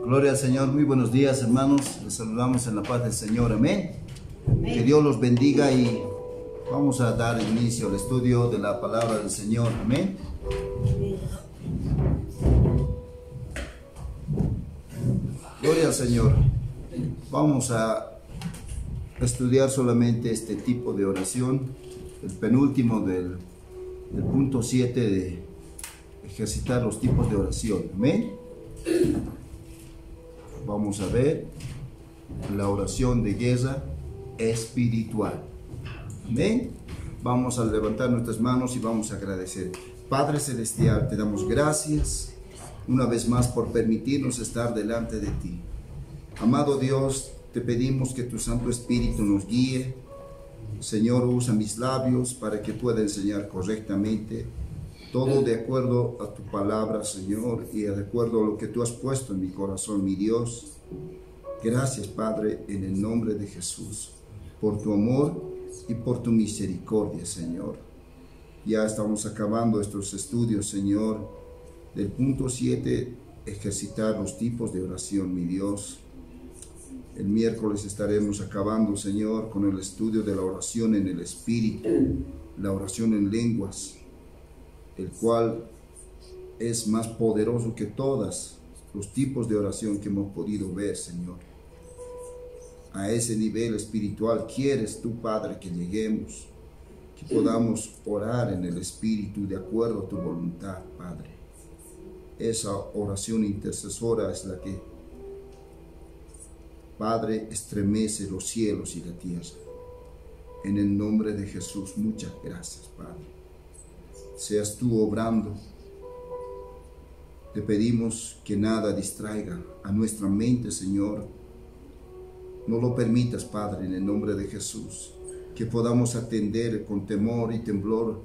Gloria al Señor, muy buenos días hermanos, les saludamos en la paz del Señor, amén. Que Dios los bendiga y vamos a dar inicio al estudio de la palabra del Señor, amén. Gloria al Señor. Vamos a estudiar solamente este tipo de oración, el penúltimo del punto 7 de ejercitar los tipos de oración, amén. Vamos a ver la oración de guerra espiritual. Amén. Vamos a levantar nuestras manos y vamos a agradecer. Padre Celestial, te damos gracias una vez más por permitirnos estar delante de ti. Amado Dios, te pedimos que tu Santo Espíritu nos guíe. Señor, usa mis labios para que pueda enseñar correctamente, todo de acuerdo a tu palabra, Señor, y de acuerdo a lo que tú has puesto en mi corazón, mi Dios. Gracias, Padre, en el nombre de Jesús, por tu amor y por tu misericordia, Señor. Ya estamos acabando estos estudios, Señor, del punto 7, ejercitar los tipos de oración, mi Dios. El miércoles estaremos acabando, Señor, con el estudio de la oración en el Espíritu, la oración en lenguas, el cual es más poderoso que todos los tipos de oración que hemos podido ver, Señor. A ese nivel espiritual quieres tú, Padre, que lleguemos, que podamos orar en el Espíritu de acuerdo a tu voluntad, Padre. Esa oración intercesora es la que, Padre, estremece los cielos y la tierra. En el nombre de Jesús, muchas gracias, Padre. Seas tú obrando. Te pedimos que nada distraiga a nuestra mente, Señor. No lo permitas, Padre, en el nombre de Jesús, que podamos atender con temor y temblor,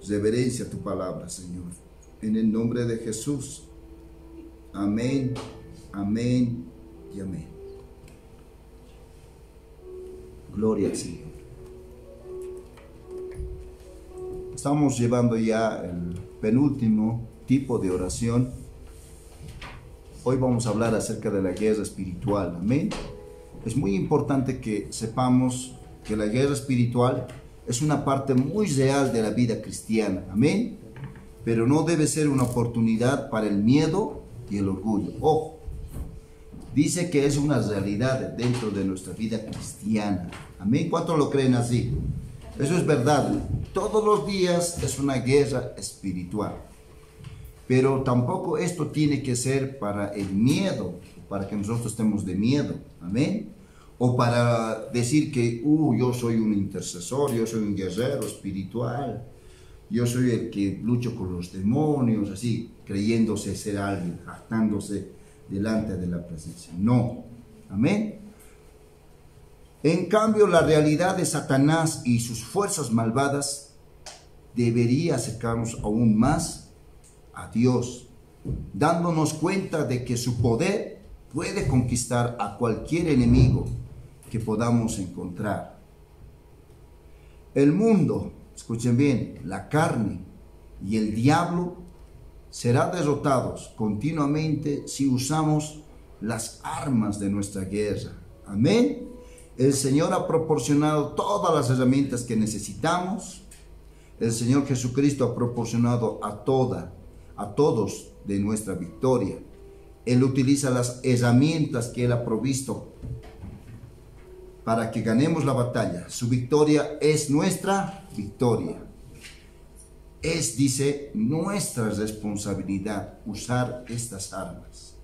reverencia a tu palabra, Señor. En el nombre de Jesús. Amén, amén y amén. Gloria al Señor. Estamos llevando ya el penúltimo tipo de oración. Hoy vamos a hablar acerca de la guerra espiritual, amén. Es muy importante que sepamos que la guerra espiritual es una parte muy real de la vida cristiana, amén. Pero no debe ser una oportunidad para el miedo y el orgullo. Ojo, dice que es una realidad dentro de nuestra vida cristiana, amén. ¿Cuántos lo creen así? Eso es verdad. Todos los días es una guerra espiritual. Pero tampoco esto tiene que ser para el miedo, para que nosotros estemos de miedo, amén. O para decir que, yo soy un intercesor, yo soy un guerrero espiritual, yo soy el que lucho con los demonios, así, creyéndose ser alguien, jactándose delante de la presencia. No, amén. En cambio, la realidad de Satanás y sus fuerzas malvadas debería acercarnos aún más a Dios, dándonos cuenta de que su poder puede conquistar a cualquier enemigo que podamos encontrar. El mundo, escuchen bien, la carne y el diablo serán derrotados continuamente si usamos las armas de nuestra guerra. Amén. El Señor ha proporcionado todas las herramientas que necesitamos. El Señor Jesucristo ha proporcionado a todos de nuestra victoria. Él utiliza las herramientas que Él ha provisto para que ganemos la batalla. Su victoria es nuestra victoria. Es, dice, nuestra responsabilidad usar estas armas,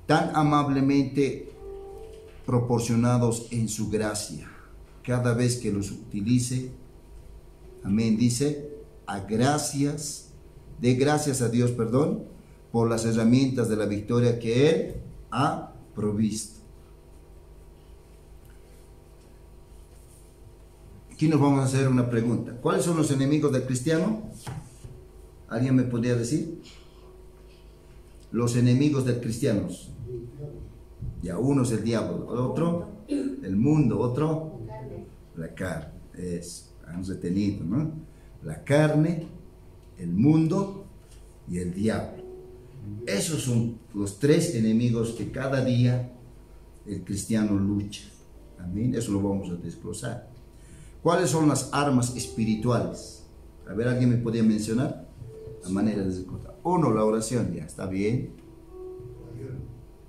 tan amablemente proporcionados en su gracia. Cada vez que los utilice, amén, dice, dé gracias a Dios, por las herramientas de la victoria que Él ha provisto. Aquí nos vamos a hacer una pregunta. ¿Cuáles son los enemigos del cristiano? ¿Alguien me podría decir? Los enemigos del cristiano. Ya, uno es el diablo, otro el mundo, otro la carne. Han retenido, ¿no? La carne, el mundo y el diablo. Esos son los tres enemigos que cada día el cristiano lucha. Amén. Eso lo vamos a desglosar. ¿Cuáles son las armas espirituales? A ver, ¿alguien me podría mencionar? La manera de desglosar. Uno, la oración, ya está bien.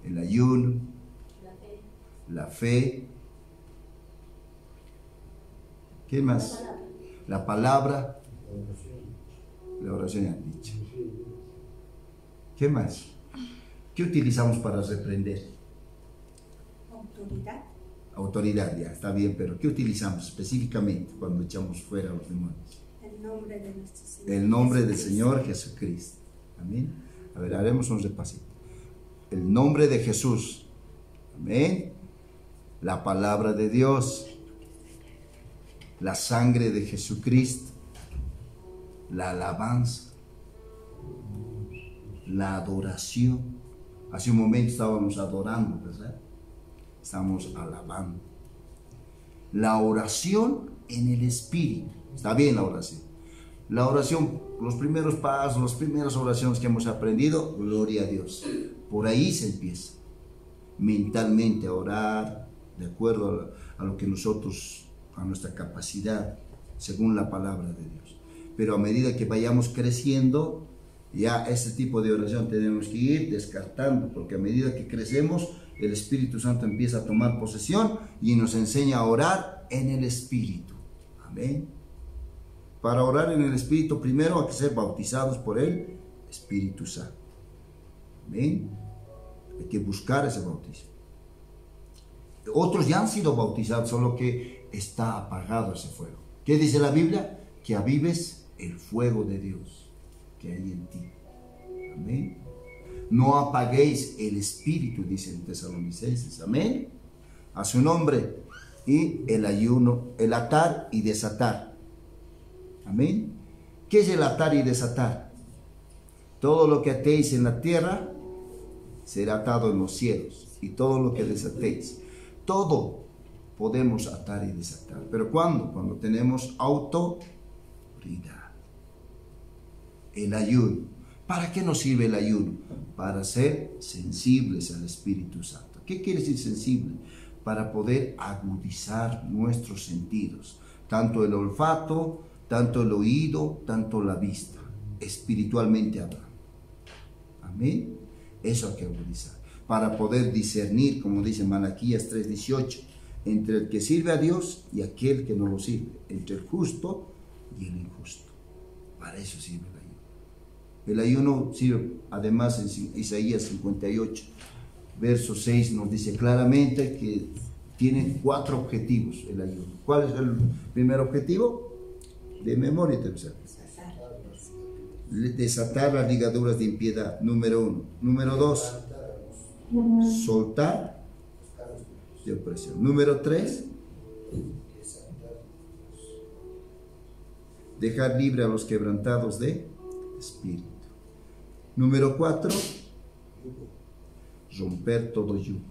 El ayuno. La fe. ¿Qué más? La palabra. La oración ya han dicho. ¿Qué más? ¿Qué utilizamos para reprender? Autoridad. Autoridad, ya está bien, pero ¿qué utilizamos específicamente cuando echamos fuera a los demonios? El nombre de nuestro Señor. El nombre del Señor Jesucristo. Amén. A ver, haremos un repasito. El nombre de Jesús. Amén. La palabra de Dios. La sangre de Jesucristo. La alabanza. La adoración. Hace un momento estábamos adorando, ¿verdad? Estamos alabando. La oración en el Espíritu. Está bien la oración. La oración, los primeros pasos, las primeras oraciones que hemos aprendido, gloria a Dios. Por ahí se empieza. Mentalmente a orar, de acuerdo a lo que nosotros, a nuestra capacidad, según la palabra de Dios. Pero a medida que vayamos creciendo, ya ese tipo de oración tenemos que ir descartando, porque a medida que crecemos, el Espíritu Santo empieza a tomar posesión y nos enseña a orar en el Espíritu. Amén. Para orar en el Espíritu, primero hay que ser bautizados por el Espíritu Santo. Amén. Hay que buscar ese bautismo. Otros ya han sido bautizados, solo que está apagado ese fuego. ¿Qué dice la Biblia? Que avives el fuego de Dios que hay en ti. Amén. No apaguéis el espíritu, dice en Tesalonicenses. Amén. A su nombre. Y el ayuno, el atar y desatar. Amén. ¿Qué es el atar y desatar? Todo lo que atéis en la tierra será atado en los cielos. Y todo lo que desatéis. Todo podemos atar y desatar. ¿Pero cuándo? Cuando tenemos autoridad. El ayuno. ¿Para qué nos sirve el ayuno? Para ser sensibles al Espíritu Santo. ¿Qué quiere decir sensible? Para poder agudizar nuestros sentidos. Tanto el olfato, tanto el oído, tanto la vista. Espiritualmente hablando. Amén. Eso hay que agudizar. Para poder discernir, como dice Malaquías 3:18, entre el que sirve a Dios y aquel que no lo sirve. Entre el justo y el injusto. Para eso sirve el ayuno. El ayuno sirve, además en Isaías 58, verso 6 nos dice claramente que tiene 4 objetivos el ayuno. ¿Cuál es el primer objetivo? De memoria te observas. Desatar las ligaduras de impiedad, número 1. Número 2, soltar de opresión. Número 3, dejar libre a los quebrantados de espíritu. Número 4, romper todo yugo.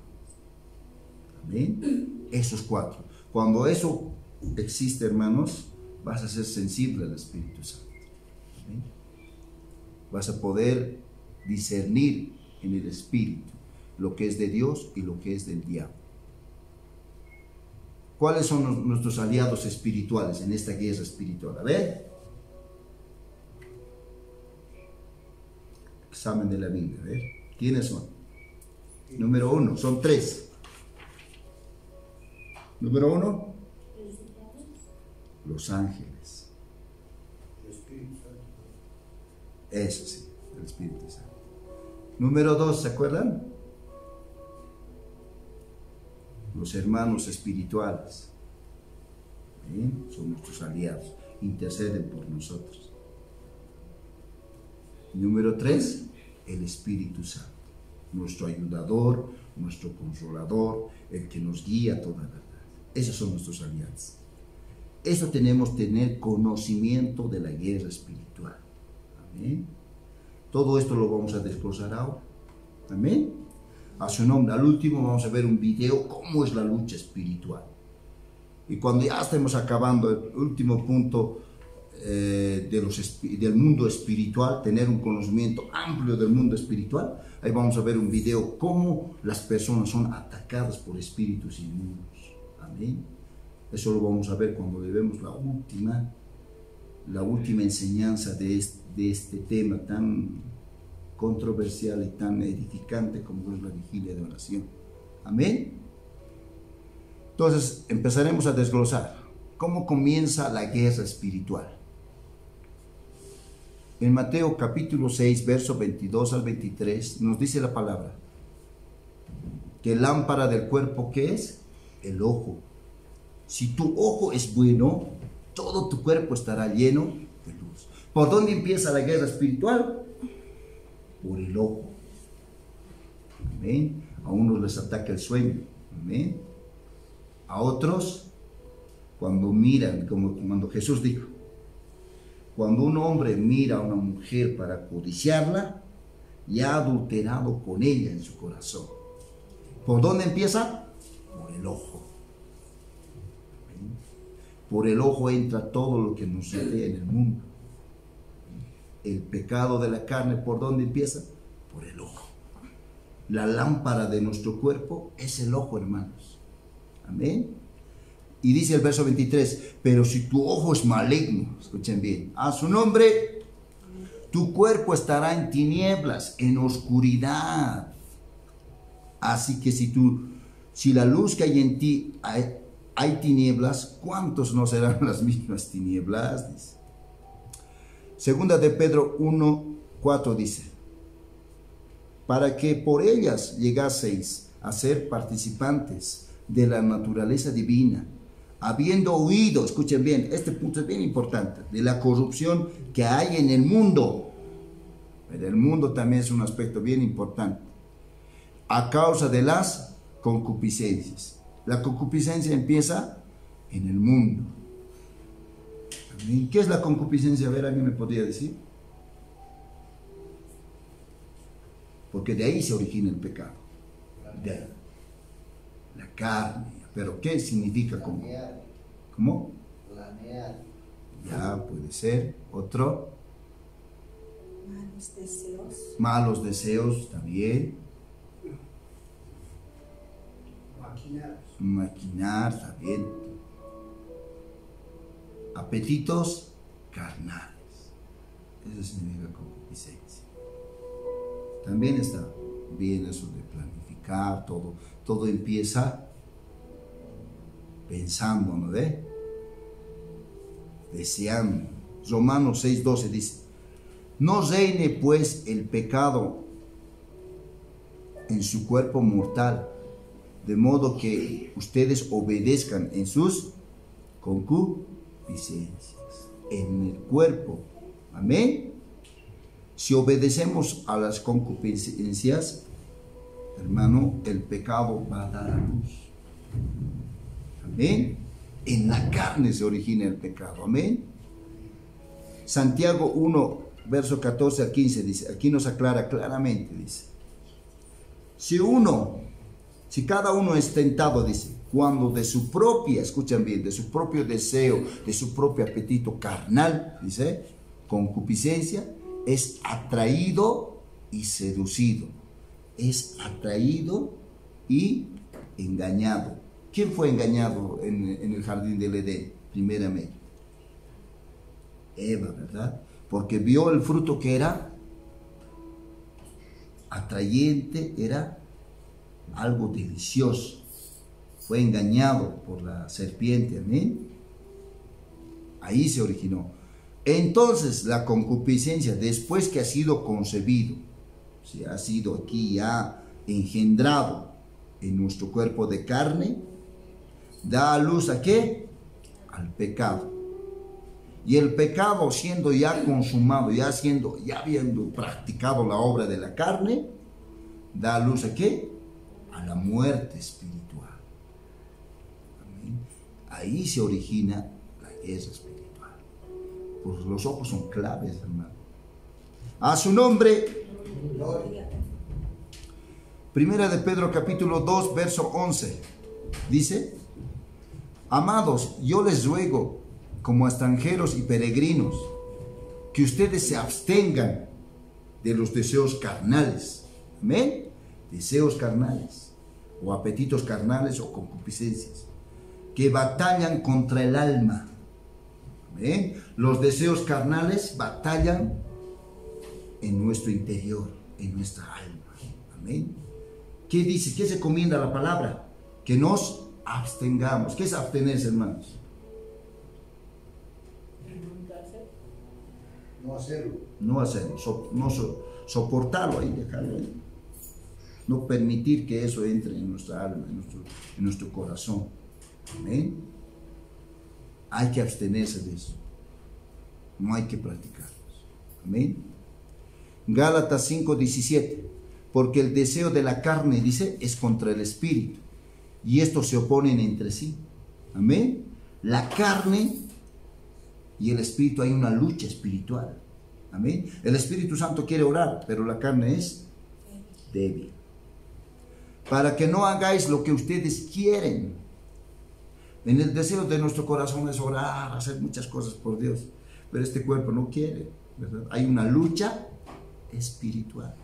Amén. Esos 4. Cuando eso existe, hermanos, vas a ser sensible al Espíritu Santo. Amén. Vas a poder discernir en el Espíritu lo que es de Dios y lo que es del diablo. ¿Cuáles son nuestros aliados espirituales en esta guerra espiritual? A ver. Examen de la Biblia, a ver. ¿Quiénes son? Número 1, son 3. Número 1, los ángeles. Eso sí, el Espíritu Santo. Número 2, ¿se acuerdan? Los hermanos espirituales. ¿Sí? Son nuestros aliados, interceden por nosotros. Número 3, el Espíritu Santo, nuestro ayudador, nuestro consolador, el que nos guía a toda verdad. Esos son nuestros aliados. Eso tenemos que tener conocimiento de la guerra espiritual. Amén. Todo esto lo vamos a desglosar ahora. Amén. A su nombre, al último vamos a ver un video cómo es la lucha espiritual. Y cuando ya estemos acabando el último punto, del mundo espiritual, tener un conocimiento amplio del mundo espiritual. Ahí vamos a ver un video cómo las personas son atacadas por espíritus inmundos. Amén. Eso lo vamos a ver cuando vemos la última enseñanza de este tema tan controversial y tan edificante como es la vigilia de oración. Amén. Entonces empezaremos a desglosar cómo comienza la guerra espiritual. En Mateo capítulo 6, verso 22 al 23, nos dice la palabra que lámpara del cuerpo, ¿qué es? El ojo. Si tu ojo es bueno, todo tu cuerpo estará lleno de luz. ¿Por dónde empieza la guerra espiritual? Por el ojo. Amén. A unos les ataca el sueño. Amén. A otros, cuando miran, como cuando Jesús dijo, cuando un hombre mira a una mujer para codiciarla, ya ha adulterado con ella en su corazón. ¿Por dónde empieza? Por el ojo. Por el ojo entra todo lo que nos rodea en el mundo. El pecado de la carne, ¿por dónde empieza? Por el ojo. La lámpara de nuestro cuerpo es el ojo, hermanos. Amén. Y dice el verso 23, pero si tu ojo es maligno, escuchen bien, a su nombre, tu cuerpo estará en tinieblas, en oscuridad. Así que si la luz que hay en ti hay tinieblas, ¿cuántos no serán las mismas tinieblas? Dice. Segunda de Pedro 1:4 dice, para que por ellas llegaseis a ser participantes de la naturaleza divina, habiendo huido, escuchen bien, este punto es bien importante, de la corrupción que hay en el mundo. Pero el mundo también es un aspecto bien importante. A causa de las concupiscencias. La concupiscencia empieza en el mundo. ¿Qué es la concupiscencia? A ver, ¿alguien me podría decir? Porque de ahí se origina el pecado. De ahí. La carne. Pero ¿qué significa como? ¿Cómo? Planear. Ya, puede ser. Otro. Malos deseos. Malos deseos también. Maquinar también. Apetitos carnales. Eso significa concupiscencia. También está bien eso de planificar, todo empieza pensando, ¿no ve? Deseando. Romanos 6:12 dice, no reine pues el pecado en su cuerpo mortal, de modo que ustedes obedezcan en sus concupiscencias, en el cuerpo. Amén. Si obedecemos a las concupiscencias, hermano, el pecado va a dar a luz. Amén. En la carne se origina el pecado. Amén. Santiago 1, verso 14 al 15 dice, aquí nos aclara claramente, dice, si cada uno es tentado, dice, cuando de su propia, escuchan bien, de su propio deseo, de su propio apetito carnal, dice, concupiscencia, es atraído y seducido. Es atraído y engañado. ¿Quién fue engañado en el jardín del Edén? Primeramente. Eva, ¿verdad? Porque vio el fruto que era atrayente, era algo delicioso. Fue engañado por la serpiente, amén. Ahí se originó. Entonces la concupiscencia, después que ha sido concebido, si ha sido aquí ya engendrado en nuestro cuerpo de carne, da a luz ¿a qué? Al pecado. Y el pecado, siendo ya consumado, ya habiendo practicado la obra de la carne, da a luz ¿a qué? A la muerte espiritual. Amén. Ahí se origina la guerra espiritual. Pues los ojos son claves, hermano. A su nombre, gloria. Primera de Pedro capítulo 2, verso 11. Dice, amados, yo les ruego como extranjeros y peregrinos, que ustedes se abstengan de los deseos carnales. Amén. Deseos carnales, o apetitos carnales, o concupiscencias, que batallan contra el alma. Amén. Los deseos carnales batallan en nuestro interior, en nuestra alma. Amén. ¿Qué dice? ¿Qué se comienda la palabra? Que nos abstengamos. ¿Qué es abstenerse, hermanos? No hacerlo. No hacerlo, soportarlo ahí, dejarlo ahí. No permitir que eso entre en nuestra alma, en nuestro corazón. Amén. Hay que abstenerse de eso. No hay que practicarlos. Amén. Gálatas 5:17. Porque el deseo de la carne, dice, es contra el espíritu. Y estos se oponen entre sí. Amén. La carne y el espíritu, hay una lucha espiritual. Amén. El Espíritu Santo quiere orar, pero la carne es débil. Para que no hagáis lo que ustedes quieren. En el deseo de nuestro corazón es orar, hacer muchas cosas por Dios, pero este cuerpo no quiere, ¿verdad? Hay una lucha espiritual.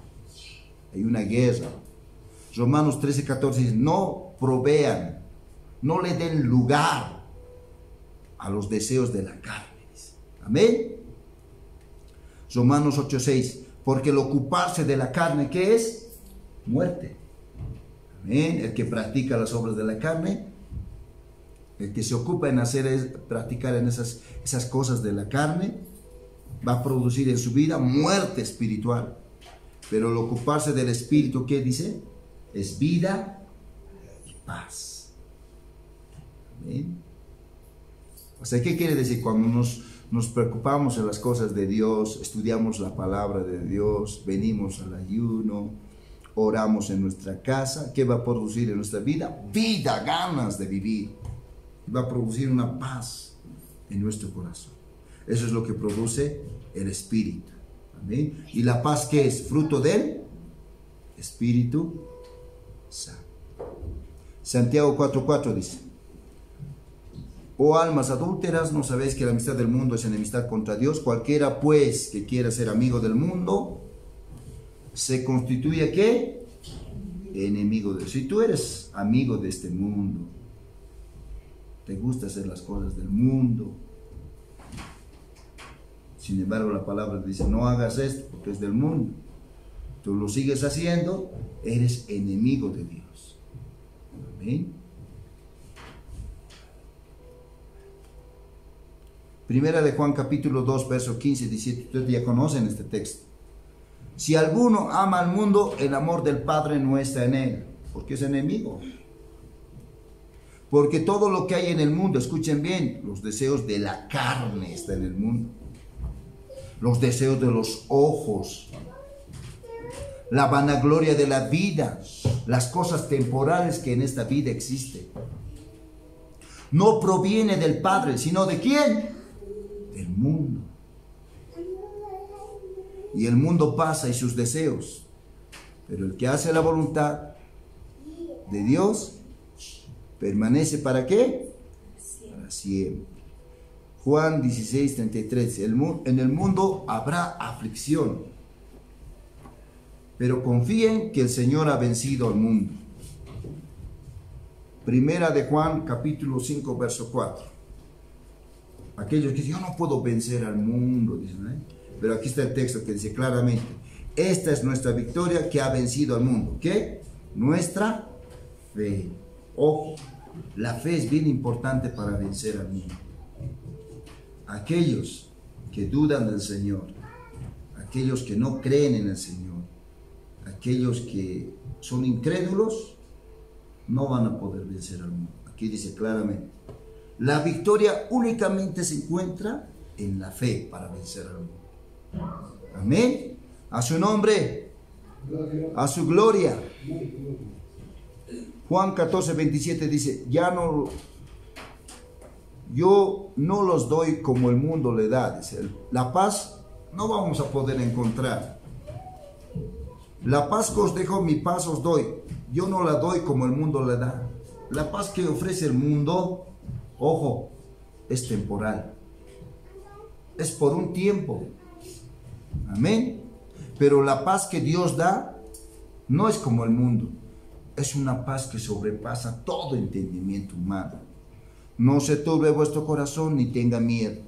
Hay una guerra. Romanos 13:14 dice, no provean, no le den lugar a los deseos de la carne. Amén. Romanos 8:6, porque el ocuparse de la carne, ¿qué es? Muerte. Amén. El que practica las obras de la carne, el que se ocupa en practicar en esas cosas de la carne, va a producir en su vida muerte espiritual. Pero el ocuparse del espíritu, ¿qué dice? Es vida y paz. Amén. O sea, ¿qué quiere decir? Cuando nos preocupamos en las cosas de Dios, estudiamos la palabra de Dios, venimos al ayuno, oramos en nuestra casa, ¿qué va a producir en nuestra vida? Vida, ganas de vivir. Va a producir una paz en nuestro corazón. Eso es lo que produce el Espíritu. ¿Amén? ¿Y la paz qué es? Fruto del Espíritu Santo. Santiago 4:4 dice, oh almas adúlteras, ¿no sabéis que la amistad del mundo es enemistad contra Dios? Cualquiera pues que quiera ser amigo del mundo, se constituye ¿qué? Enemigo de Dios. Si tú eres amigo de este mundo, te gusta hacer las cosas del mundo, sin embargo la palabra dice, no hagas esto porque es del mundo, tú lo sigues haciendo, eres enemigo de Dios. Amén. Primera de Juan capítulo 2, verso 15, 17, ustedes ya conocen este texto. Si alguno ama al mundo, el amor del Padre no está en él, porque es enemigo. Porque todo lo que hay en el mundo, escuchen bien, los deseos de la carne están en el mundo. Los deseos de los ojos, la vanagloria de la vida, las cosas temporales que en esta vida existen. No proviene del Padre, sino ¿de quién? Del mundo. Y el mundo pasa y sus deseos, pero el que hace la voluntad de Dios permanece ¿para qué? Para siempre. Juan 16:33, en el mundo habrá aflicción, pero confíen que el Señor ha vencido al mundo. Primera de Juan capítulo 5 verso 4. Aquellos que dicen, yo no puedo vencer al mundo, dicen, ¿eh? Pero aquí está el texto que dice claramente, esta es nuestra victoria que ha vencido al mundo. ¿Qué? Nuestra fe. Ojo, la fe es bien importante para vencer al mundo. Aquellos que dudan del Señor, aquellos que no creen en el Señor, aquellos que son incrédulos, no van a poder vencer al mundo. Aquí dice claramente, la victoria únicamente se encuentra en la fe para vencer al mundo. Amén. A su nombre, a su gloria. Juan 14:27 dice, yo no los doy como el mundo le da. Dice, la paz no vamos a poder encontrar. La paz que os dejo, mi paz os doy. Yo no la doy como el mundo le da. La paz que ofrece el mundo, ojo, es temporal. es por un tiempo. Amén. Pero la paz que Dios da no es como el mundo. Es una paz que sobrepasa todo entendimiento humano. No se turbe vuestro corazón ni tenga miedo.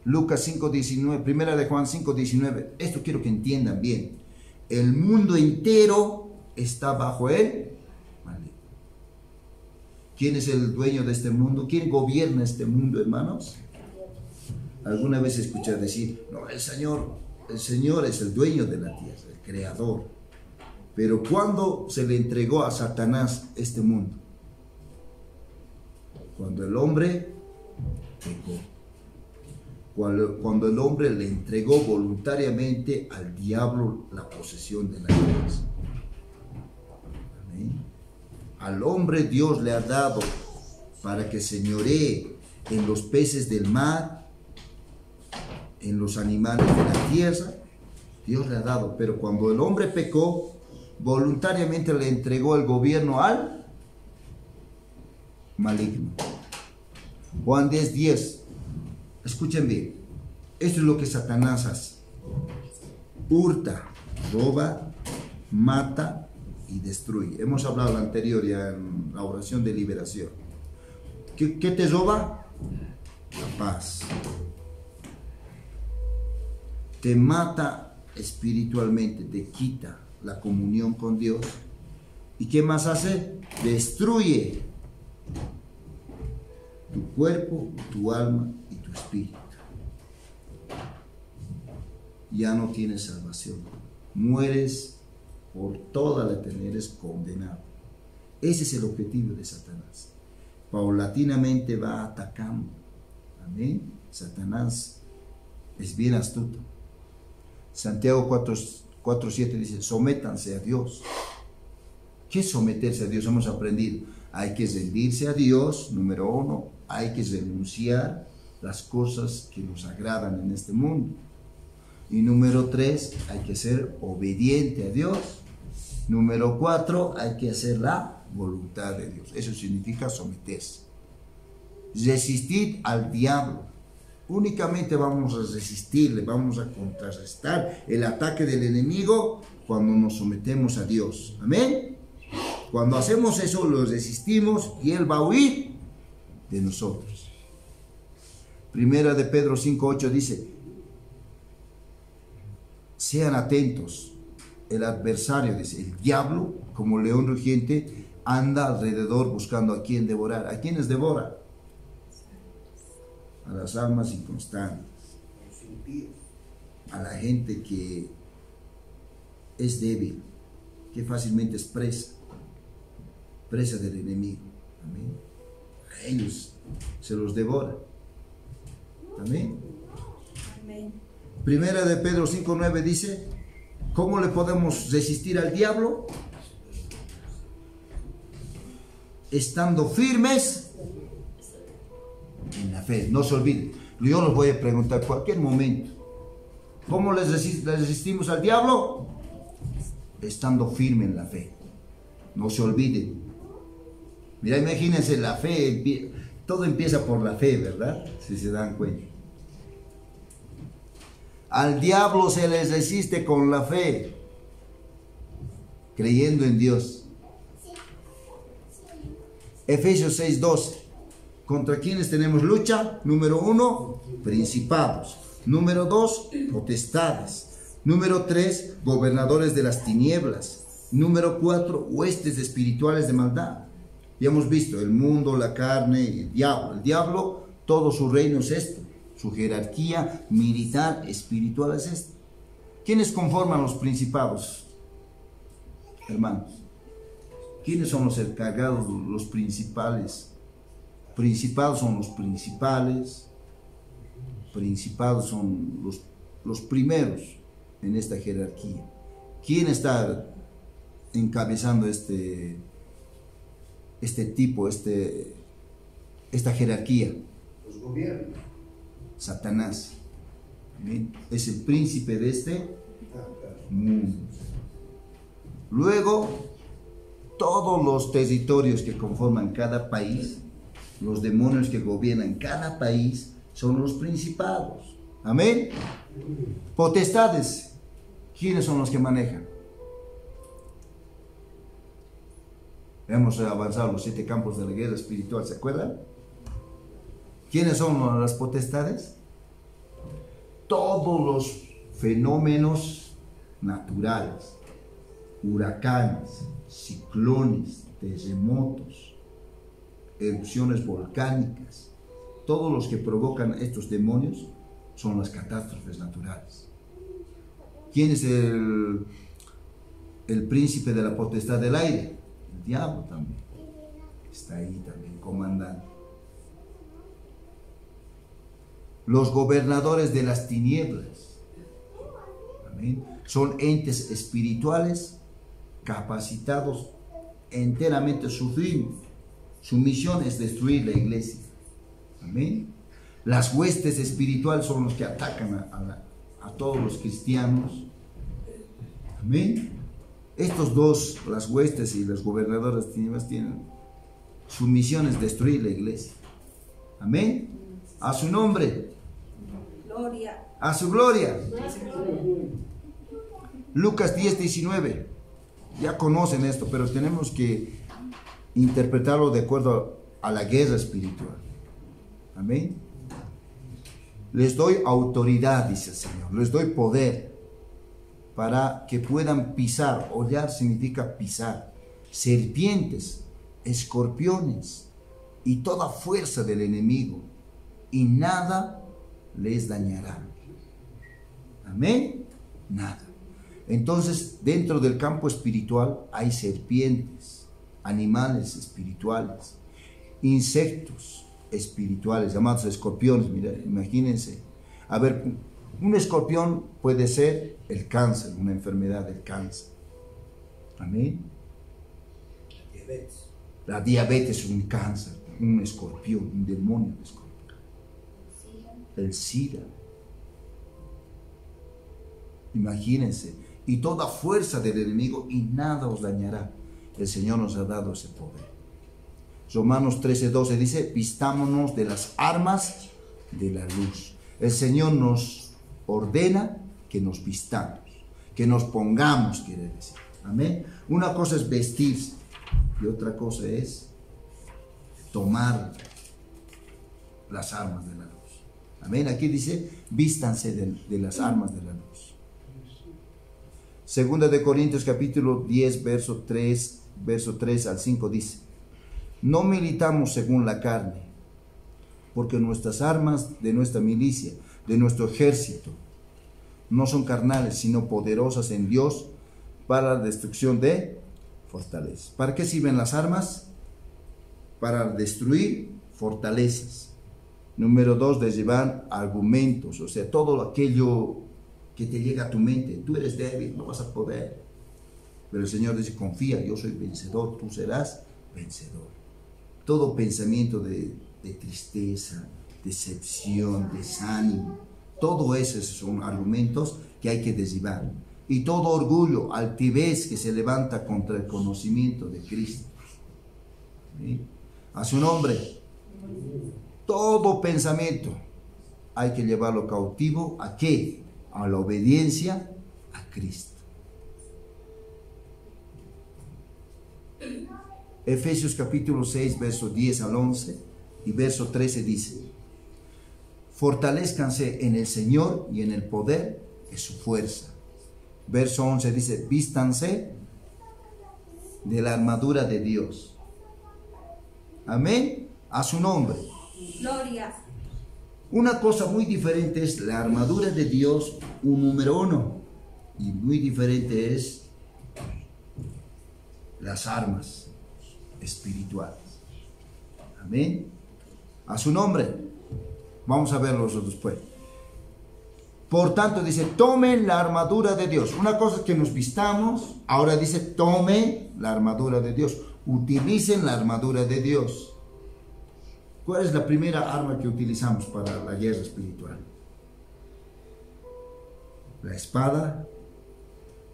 Lucas 5:19, primera de Juan 5:19. Esto quiero que entiendan bien. El mundo entero está bajo él. ¿Quién es el dueño de este mundo? ¿Quién gobierna este mundo, hermanos? Alguna vez escuché decir, no, el Señor es el dueño de la tierra, el creador. Pero ¿cuándo se le entregó a Satanás este mundo? Cuando el hombre pecó. Cuando el hombre le entregó voluntariamente al diablo la posesión de la tierra. Amén. Al hombre Dios le ha dado para que señoree en los peces del mar, en los animales de la tierra. Dios le ha dado, pero cuando el hombre pecó, voluntariamente le entregó el gobierno al maligno. Juan 10:10. Escuchen bien. Esto es lo que Satanás hace. Hurta, roba, mata y destruye. Hemos hablado anterior ya en la oración de liberación. ¿Qué te roba? La paz. Te mata espiritualmente, te quita la comunión con Dios. ¿Y qué más hace? Destruye tu cuerpo, tu alma y tu espíritu. Ya no tienes salvación. Mueres por toda la eternidad, eres condenado. Ese es el objetivo de Satanás. Paulatinamente va atacando. Amén. Satanás es bien astuto. Santiago 4:7 dice, sométanse a Dios. ¿Qué es someterse a Dios? Hemos aprendido. Hay que rendirse a Dios, número 1. Hay que renunciar las cosas que nos agradan en este mundo. Y número 3, hay que ser obediente a Dios. Número 4, hay que hacer la voluntad de Dios. Eso significa someterse. Resistir al diablo. Únicamente vamos a resistirle, vamos a contrarrestar el ataque del enemigo cuando nos sometemos a Dios. Amén. Cuando hacemos eso, lo resistimos y Él va a huir de nosotros. Primera de Pedro 5:8 dice, sean atentos. El adversario, dice, el diablo, como león rugiente, anda alrededor buscando a quien devorar. ¿A quiénes devora? A las almas inconstantes, a la gente que es débil, que fácilmente es presa del enemigo. Amén. A ellos se los devora. Amén. Amén. Primera de Pedro 5:9 dice, ¿cómo le podemos resistir al diablo? Estando firmes en la fe. No se olviden. Yo los voy a preguntar en cualquier momento. ¿Cómo les resistimos al diablo? Estando firme en la fe. No se olviden. Mira, imagínense la fe. Todo empieza por la fe, ¿verdad? Si se dan cuenta. Al diablo se les resiste con la fe, creyendo en Dios. Efesios 6:12. ¿Contra quiénes tenemos lucha? Número 1, principados. Número 2, potestades. Número 3, gobernadores de las tinieblas. Número 4, huestes espirituales de maldad. Ya hemos visto el mundo, la carne y el diablo. El diablo, todo su reino es esto. Su jerarquía militar, espiritual es esto. ¿Quiénes conforman los principados, hermanos? ¿Quiénes son los encargados, los principales? Principados son los principales. Principados son los primeros en esta jerarquía. ¿Quién está encabezando esta jerarquía? Los gobiernos. Satanás. ¿Amén? Es el príncipe de este mundo. Luego, todos los territorios que conforman cada país, los demonios que gobiernan cada país, son los principados. Amén. Potestades. ¿Quiénes son los que manejan? Hemos avanzado los 7 campos de la guerra espiritual, ¿se acuerdan? ¿Quiénes son las potestades? Todos los fenómenos naturales, huracanes, ciclones, terremotos, erupciones volcánicas, todos los que provocan estos demonios son las catástrofes naturales. ¿Quién es el príncipe de la potestad del aire? El diablo también. Está ahí también comandando. Los gobernadores de las tinieblas. Amén. Son entes espirituales capacitados enteramente su fin. Su misión es destruir la iglesia. Amén. Las huestes espirituales son los que atacan a todos los cristianos. Amén. Estos dos, las huestes y los gobernadores de tinieblas, tienen su misión es destruir la iglesia. Amén. A su nombre. Gloria. A su gloria. Lucas 10:19. Ya conocen esto, pero tenemos que interpretarlo de acuerdo a la guerra espiritual. Amén. Les doy autoridad, dice el Señor. Les doy poder para que puedan pisar. Hollar significa pisar. Serpientes, escorpiones y toda fuerza del enemigo. Y nada les dañará. Amén. Nada. Entonces, dentro del campo espiritual hay serpientes, animales espirituales, insectos espirituales, llamados escorpiones. Mira, imagínense. A ver, un escorpión puede ser el cáncer, una enfermedad del cáncer. Amén. La diabetes es un cáncer, un escorpión, un demonio de escorpión. El SIDA. Imagínense. Y toda fuerza del enemigo y nada os dañará. El Señor nos ha dado ese poder. Romanos 13:12 dice, vistámonos de las armas de la luz. El Señor nos ordena que nos vistamos, que nos pongamos, quiere decir. Amén. Una cosa es vestirse y otra cosa es tomar las armas de la luz. Amén. Aquí dice, vístanse de las armas de la luz. Segunda de Corintios capítulo 10, verso 3 al 5 dice, no militamos según la carne, porque nuestras armas de nuestra milicia, de nuestro ejército, no son carnales, sino poderosas en Dios para la destrucción de fortalezas. ¿Para qué sirven las armas? Para destruir fortalezas. Número 2, derribar argumentos, o sea, todo aquello que te llega a tu mente. Tú eres débil, no vas a poder. Pero el Señor dice, confía, yo soy vencedor, tú serás vencedor. Todo pensamiento de tristeza, decepción, desánimo, todo esos son argumentos que hay que derribar. Y todo orgullo, altivez que se levanta contra el conocimiento de Cristo. ¿Sí? A su nombre. Todo pensamiento hay que llevarlo cautivo. ¿A qué? A la obediencia a Cristo. Efesios capítulo 6, verso 10 al 11 y verso 13 dice, fortalezcanse en el Señor y en el poder de su fuerza. Verso 11 dice, vístanse de la armadura de Dios. Amén. A su nombre. Gloria. Una cosa muy diferente es la armadura de Dios, un número 1. Y muy diferente es las armas espirituales. Amén. A su nombre. Vamos a verlo después. Por tanto, dice, tomen la armadura de Dios. Una cosa es que nos vistamos, ahora dice, tomen la armadura de Dios. Utilicen la armadura de Dios. ¿Cuál es la primera arma que utilizamos para la guerra espiritual? La espada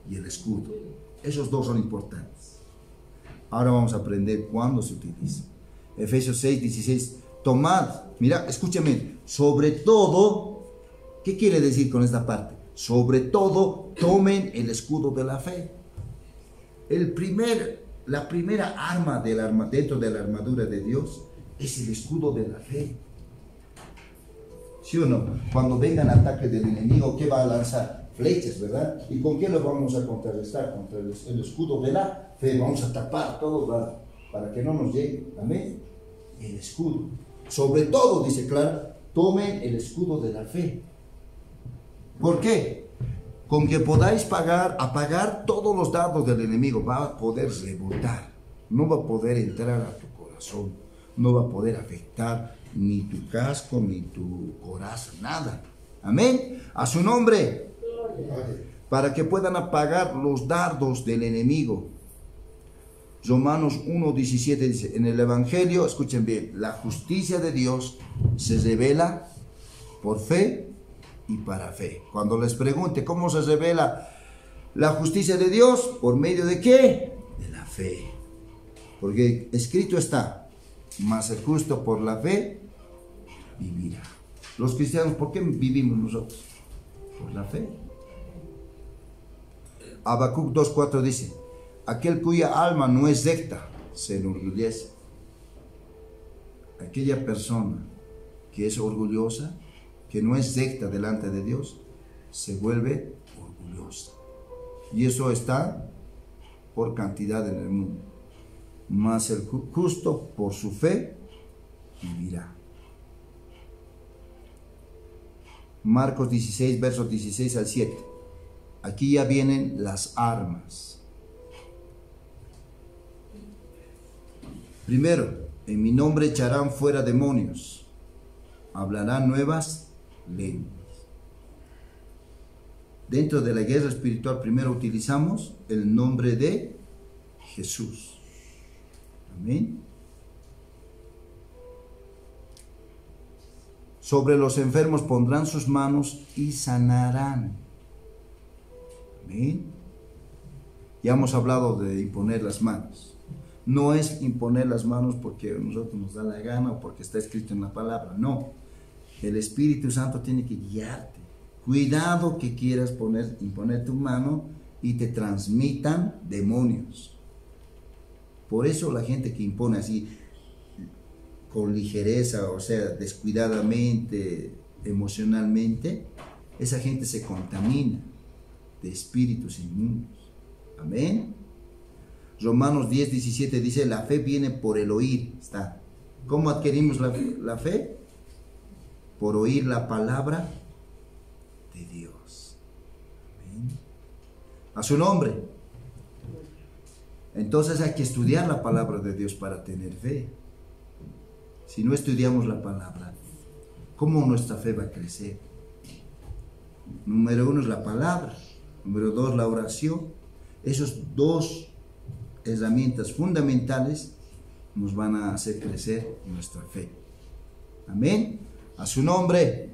y el escudo. Esos dos son importantes. Ahora vamos a aprender cuándo se utiliza. Efesios 6, 16. Tomad, mira, escúchame, sobre todo, ¿Qué quiere decir con esta parte? Sobre todo, tomen el escudo de la fe. La primera arma dentro de la armadura de Dios es el escudo de la fe. ¿Sí o no? Cuando vengan ataques del enemigo, ¿qué va a lanzar? Flechas, ¿verdad? ¿Y con qué lo vamos a contrarrestar? Contra el escudo de la fe. Vamos a tapar todo para que no nos llegue. Amén. El escudo. Sobre todo, dice claro, tomen el escudo de la fe. ¿Por qué? Con que podáis apagar todos los dardos del enemigo, va a poder rebotar, no va a poder entrar a tu corazón, no va a poder afectar ni tu casco, ni tu corazón, nada. Amén. A su nombre. Para que puedan apagar los dardos del enemigo. Romanos 1:17 dice, en el Evangelio, escuchen bien, la justicia de Dios se revela por fe y para fe. Cuando les pregunte cómo se revela la justicia de Dios, ¿por medio de qué? De la fe. Porque escrito está, mas el justo por la fe vivirá. Los cristianos, ¿por qué vivimos nosotros? Por la fe. Habacuc 2:4 dice, aquel cuya alma no es recta se enorgullece. Aquella persona que es orgullosa, que no es recta delante de Dios, se vuelve orgullosa. Y eso está por cantidad en el mundo. Mas el justo por su fe vivirá. Marcos 16, versos 16 al 7. Aquí ya vienen las armas. Primero, en mi nombre echarán fuera demonios, hablarán nuevas lenguas. Dentro de la guerra espiritual primero utilizamos el nombre de Jesús. Amén. Sobre los enfermos pondrán sus manos y sanarán. Amén. Ya hemos hablado de imponer las manos. No es imponer las manos porque a nosotros nos da la gana o porque está escrito en la palabra. No. El Espíritu Santo tiene que guiarte. Cuidado que quieras imponer tu mano y te transmitan demonios. Por eso la gente que impone así, con ligereza, o sea, descuidadamente, emocionalmente, esa gente se contamina de espíritus inmundos. Amén. Romanos 10:17 dice, la fe viene por el oír. Está. ¿Cómo adquirimos la fe? Por oír la palabra de Dios. Amén. A su nombre. Entonces hay que estudiar la palabra de Dios para tener fe. Si no estudiamos la palabra, ¿cómo nuestra fe va a crecer? Número 1 es la palabra. Número 2, la oración. Esas dos herramientas fundamentales nos van a hacer crecer nuestra fe. Amén. A su nombre,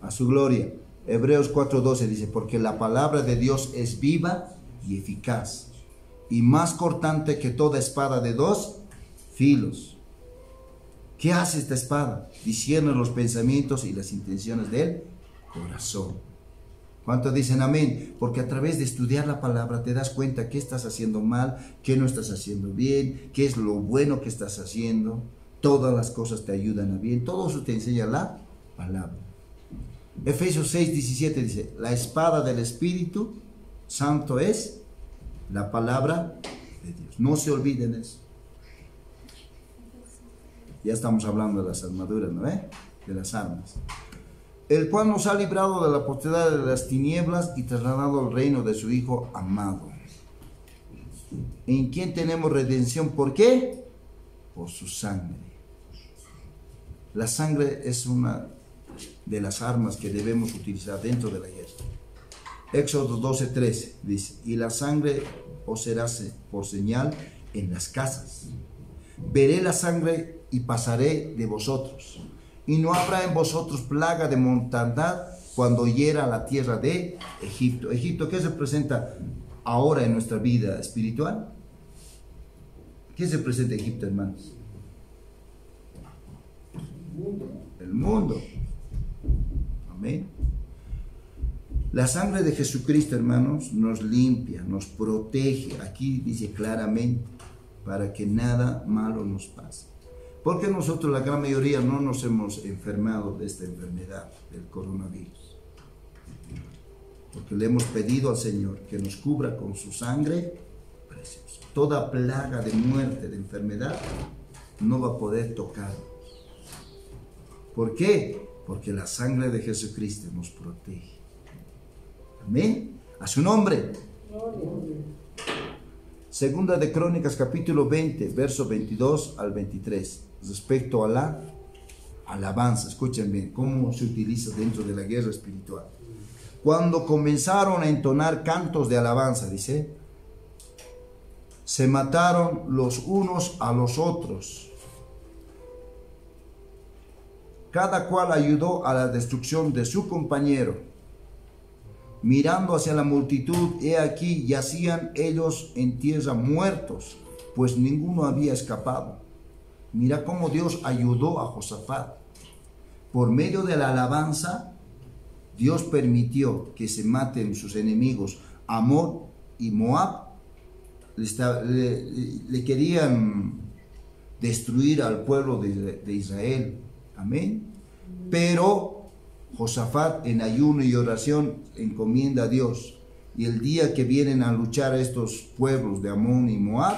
a su gloria. Hebreos 4:12 dice, porque la palabra de Dios es viva y eficaz, y más cortante que toda espada de dos filos. ¿Qué hace esta espada? Discierne los pensamientos y las intenciones del corazón. ¿Cuántos dicen amén? Porque a través de estudiar la palabra te das cuenta qué estás haciendo mal, qué no estás haciendo bien, qué es lo bueno que estás haciendo. Todas las cosas te ayudan a bien. Todo eso te enseña la palabra. Efesios 6:17 dice, la espada del Espíritu Santo es la palabra de Dios. No se olviden eso. Ya estamos hablando de las armaduras, ¿no? De las armas. El cual nos ha librado de la potestad de las tinieblas y trasladado al reino de su Hijo amado. ¿En quién tenemos redención? ¿Por qué? Por su sangre. La sangre es una de las armas que debemos utilizar dentro de la guerra. Éxodo 12:13 dice, y la sangre os será por señal en las casas. Veré la sangre y pasaré de vosotros, y no habrá en vosotros plaga de mortandad cuando hiera la tierra de Egipto. Egipto, ¿qué representa ahora en nuestra vida espiritual? ¿Qué representa Egipto, hermanos? El mundo. Amén. La sangre de Jesucristo, hermanos, nos limpia, nos protege. Aquí dice claramente, para que nada malo nos pase. Porque nosotros, la gran mayoría, no nos hemos enfermado de esta enfermedad, del coronavirus. Porque le hemos pedido al Señor que nos cubra con su sangre preciosa. Toda plaga de muerte, de enfermedad, no va a poder tocarnos. ¿Por qué? Porque la sangre de Jesucristo nos protege. Amén. A su nombre. Segunda de Crónicas, capítulo 20, verso 22 al 23. Respecto a la alabanza. Escuchen bien cómo se utiliza dentro de la guerra espiritual. Cuando comenzaron a entonar cantos de alabanza, dice, se mataron los unos a los otros. Cada cual ayudó a la destrucción de su compañero. Mirando hacia la multitud, he aquí yacían ellos en tierra muertos, pues ninguno había escapado. Mira cómo Dios ayudó a Josafat. Por medio de la alabanza, Dios permitió que se maten sus enemigos, Amón y Moab. Le querían destruir al pueblo de Israel. Amén. Pero Josafat, en ayuno y oración, encomienda a Dios. Y el día que vienen a luchar estos pueblos de Amón y Moab,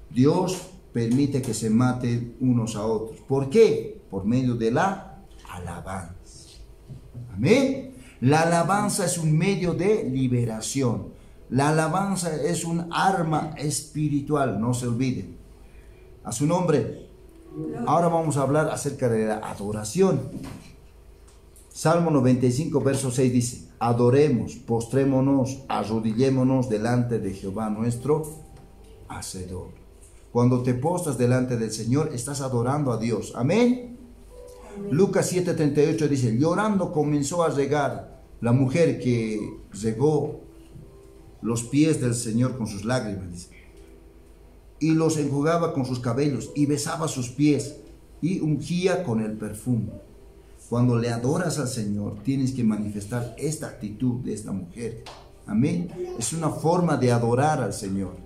Dios permite que se maten unos a otros. ¿Por qué? Por medio de la alabanza. Amén. La alabanza es un medio de liberación. La alabanza es un arma espiritual, no se olviden. A su nombre. Ahora vamos a hablar acerca de la adoración. Salmo 95, verso 6 dice, adoremos, postrémonos, arrodillémonos delante de Jehová nuestro Hacedor. Cuando te postras delante del Señor, estás adorando a Dios. Amén. Lucas 7:38 dice, llorando comenzó a regar la mujer que regó los pies del Señor con sus lágrimas, dice, y los enjugaba con sus cabellos y besaba sus pies y ungía con el perfume. Cuando le adoras al Señor, tienes que manifestar esta actitud de esta mujer. Amén. Es una forma de adorar al Señor.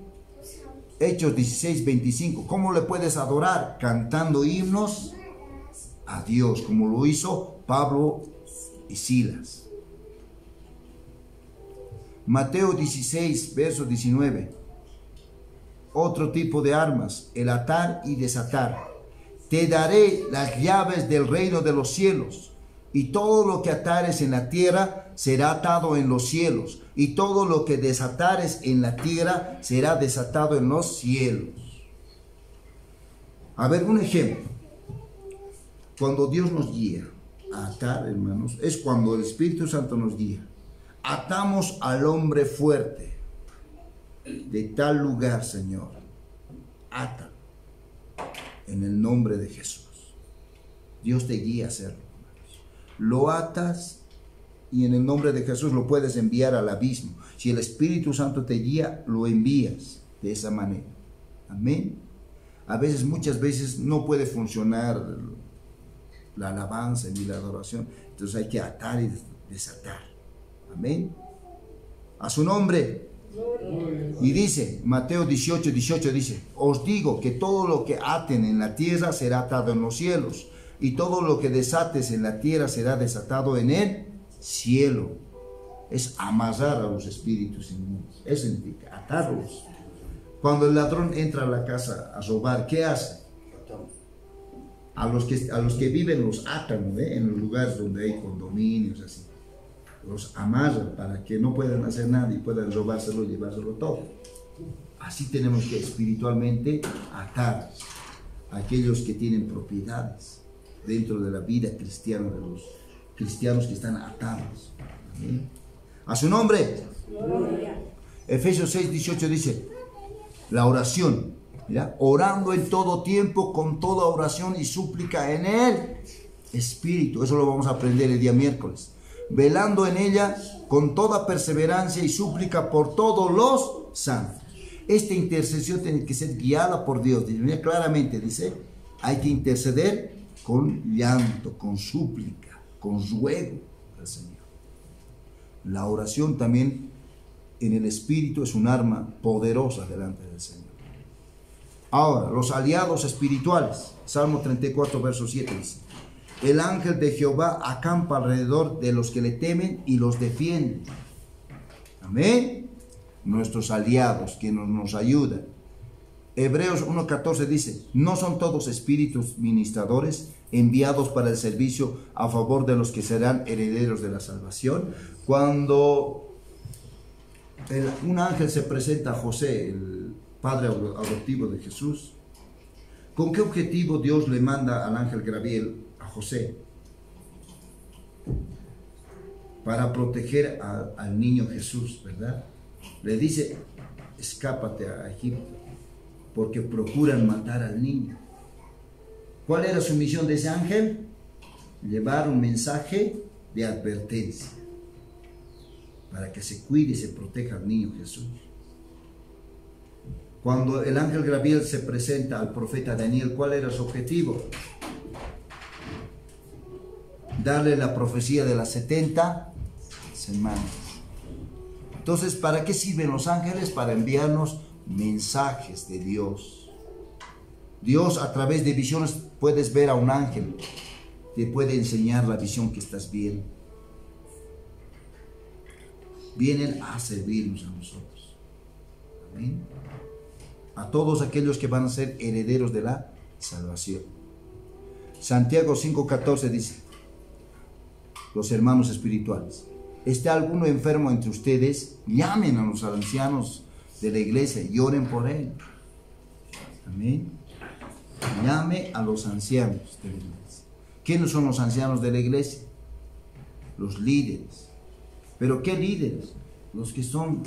Hechos 16:25. ¿Cómo le puedes adorar? Cantando himnos a Dios, como lo hizo Pablo y Silas. Mateo 16, verso 19. Otro tipo de armas, el atar y desatar. Te daré las llaves del reino de los cielos, y todo lo que atares en la tierra será atado en los cielos, y todo lo que desatares en la tierra será desatado en los cielos. A ver, un ejemplo. Cuando Dios nos guía a atar, hermanos, es cuando el Espíritu Santo nos guía. Atamos al hombre fuerte de tal lugar, Señor. Ata. En el nombre de Jesús. Dios te guía a hacerlo. Lo atas y en el nombre de Jesús lo puedes enviar al abismo. Si el Espíritu Santo te guía, lo envías de esa manera. Amén. A veces, muchas veces no puede funcionar la alabanza ni la adoración. Entonces hay que atar y desatar. Amén. A su nombre. Y dice, Mateo 18:18 dice, os digo que todo lo que aten en la tierra será atado en los cielos, y todo lo que desates en la tierra será desatado en el cielo. Es amarrar a los espíritus inmundos. Eso significa atarlos. Cuando el ladrón entra a la casa a robar, ¿qué hace? A los que viven los atan, ¿eh? En los lugares donde hay condominios, así. Los amarran para que no puedan hacer nada y puedan robárselo y llevárselo todo. Así tenemos que espiritualmente atar a aquellos que tienen propiedades dentro de la vida cristiana, de los cristianos que están atados. ¿Amén? A su nombre. Gloria. Efesios 6:18 dice, la oración, ¿ya? Orando en todo tiempo, con toda oración y súplica en el Espíritu. Eso lo vamos a aprender el día miércoles. Velando en ella con toda perseverancia y súplica por todos los santos. Esta intercesión tiene que ser guiada por Dios. Mira, claramente dice, hay que interceder con llanto, con súplica, con ruego. del Señor. La oración también en el Espíritu es un arma poderosa delante del Señor. Ahora, los aliados espirituales. Salmo 34, verso 7 dice: el ángel de Jehová acampa alrededor de los que le temen y los defiende. Amén. Nuestros aliados que nos ayudan. Hebreos 1:14 dice: no son todos espíritus ministradores enviados para el servicio a favor de los que serán herederos de la salvación. Cuando un ángel se presenta a José, el padre adoptivo de Jesús, ¿con qué objetivo Dios le manda al ángel Gabriel a José? Para proteger al niño Jesús, ¿verdad? Le dice: escápate a Egipto, porque procuran matar al niño. ¿Cuál era su misión de ese ángel? Llevar un mensaje de advertencia, para que se cuide y se proteja al niño Jesús. Cuando el ángel Gabriel se presenta al profeta Daniel, ¿cuál era su objetivo? Darle la profecía de las 70 semanas. Entonces, ¿para qué sirven los ángeles? Para enviarnos mensajes de Dios. Dios, a través de visiones, puedes ver a un ángel, te puede enseñar la visión que estás viendo. Vienen a servirnos a nosotros. Amén. A todos aquellos que van a ser herederos de la salvación. Santiago 5:14 dice: los hermanos espirituales, ¿está alguno enfermo entre ustedes? Llamen a los ancianos de la iglesia y oren por él. Amén. Llame a los ancianos de la iglesia. ¿Quiénes son los ancianos de la iglesia? Los líderes. ¿Pero qué líderes? Los que son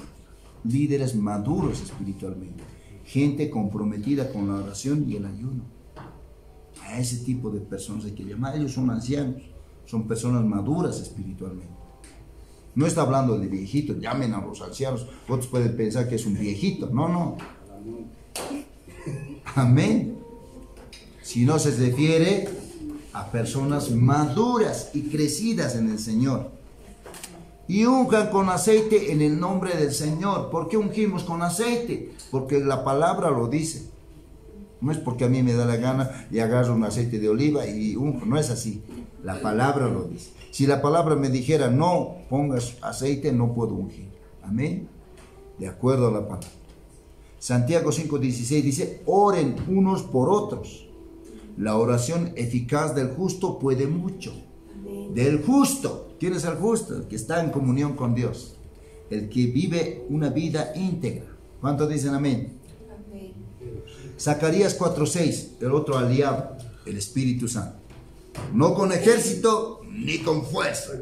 líderes maduros espiritualmente. Gente comprometida con la oración y el ayuno. A ese tipo de personas hay que llamar. Ellos son ancianos. Son personas maduras espiritualmente. No está hablando de viejitos. Llamen a los ancianos. Otros pueden pensar que es un viejito. No, no. Amén. Si no, se refiere a personas maduras y crecidas en el Señor. Y unjan con aceite en el nombre del Señor. ¿Por qué ungimos con aceite? Porque la palabra lo dice. No es porque a mí me da la gana y agarro un aceite de oliva y unjo. No es así. La palabra lo dice. Si la palabra me dijera no pongas aceite, no puedo ungir. Amén. De acuerdo a la palabra. Santiago 5:16 dice: oren unos por otros. La oración eficaz del justo puede mucho. Del justo. ¿Quién es el justo? El que está en comunión con Dios. El que vive una vida íntegra. ¿Cuántos dicen amén? Amén. Zacarías 4:6, el otro aliado, el Espíritu Santo. No con ejército ni con fuerza.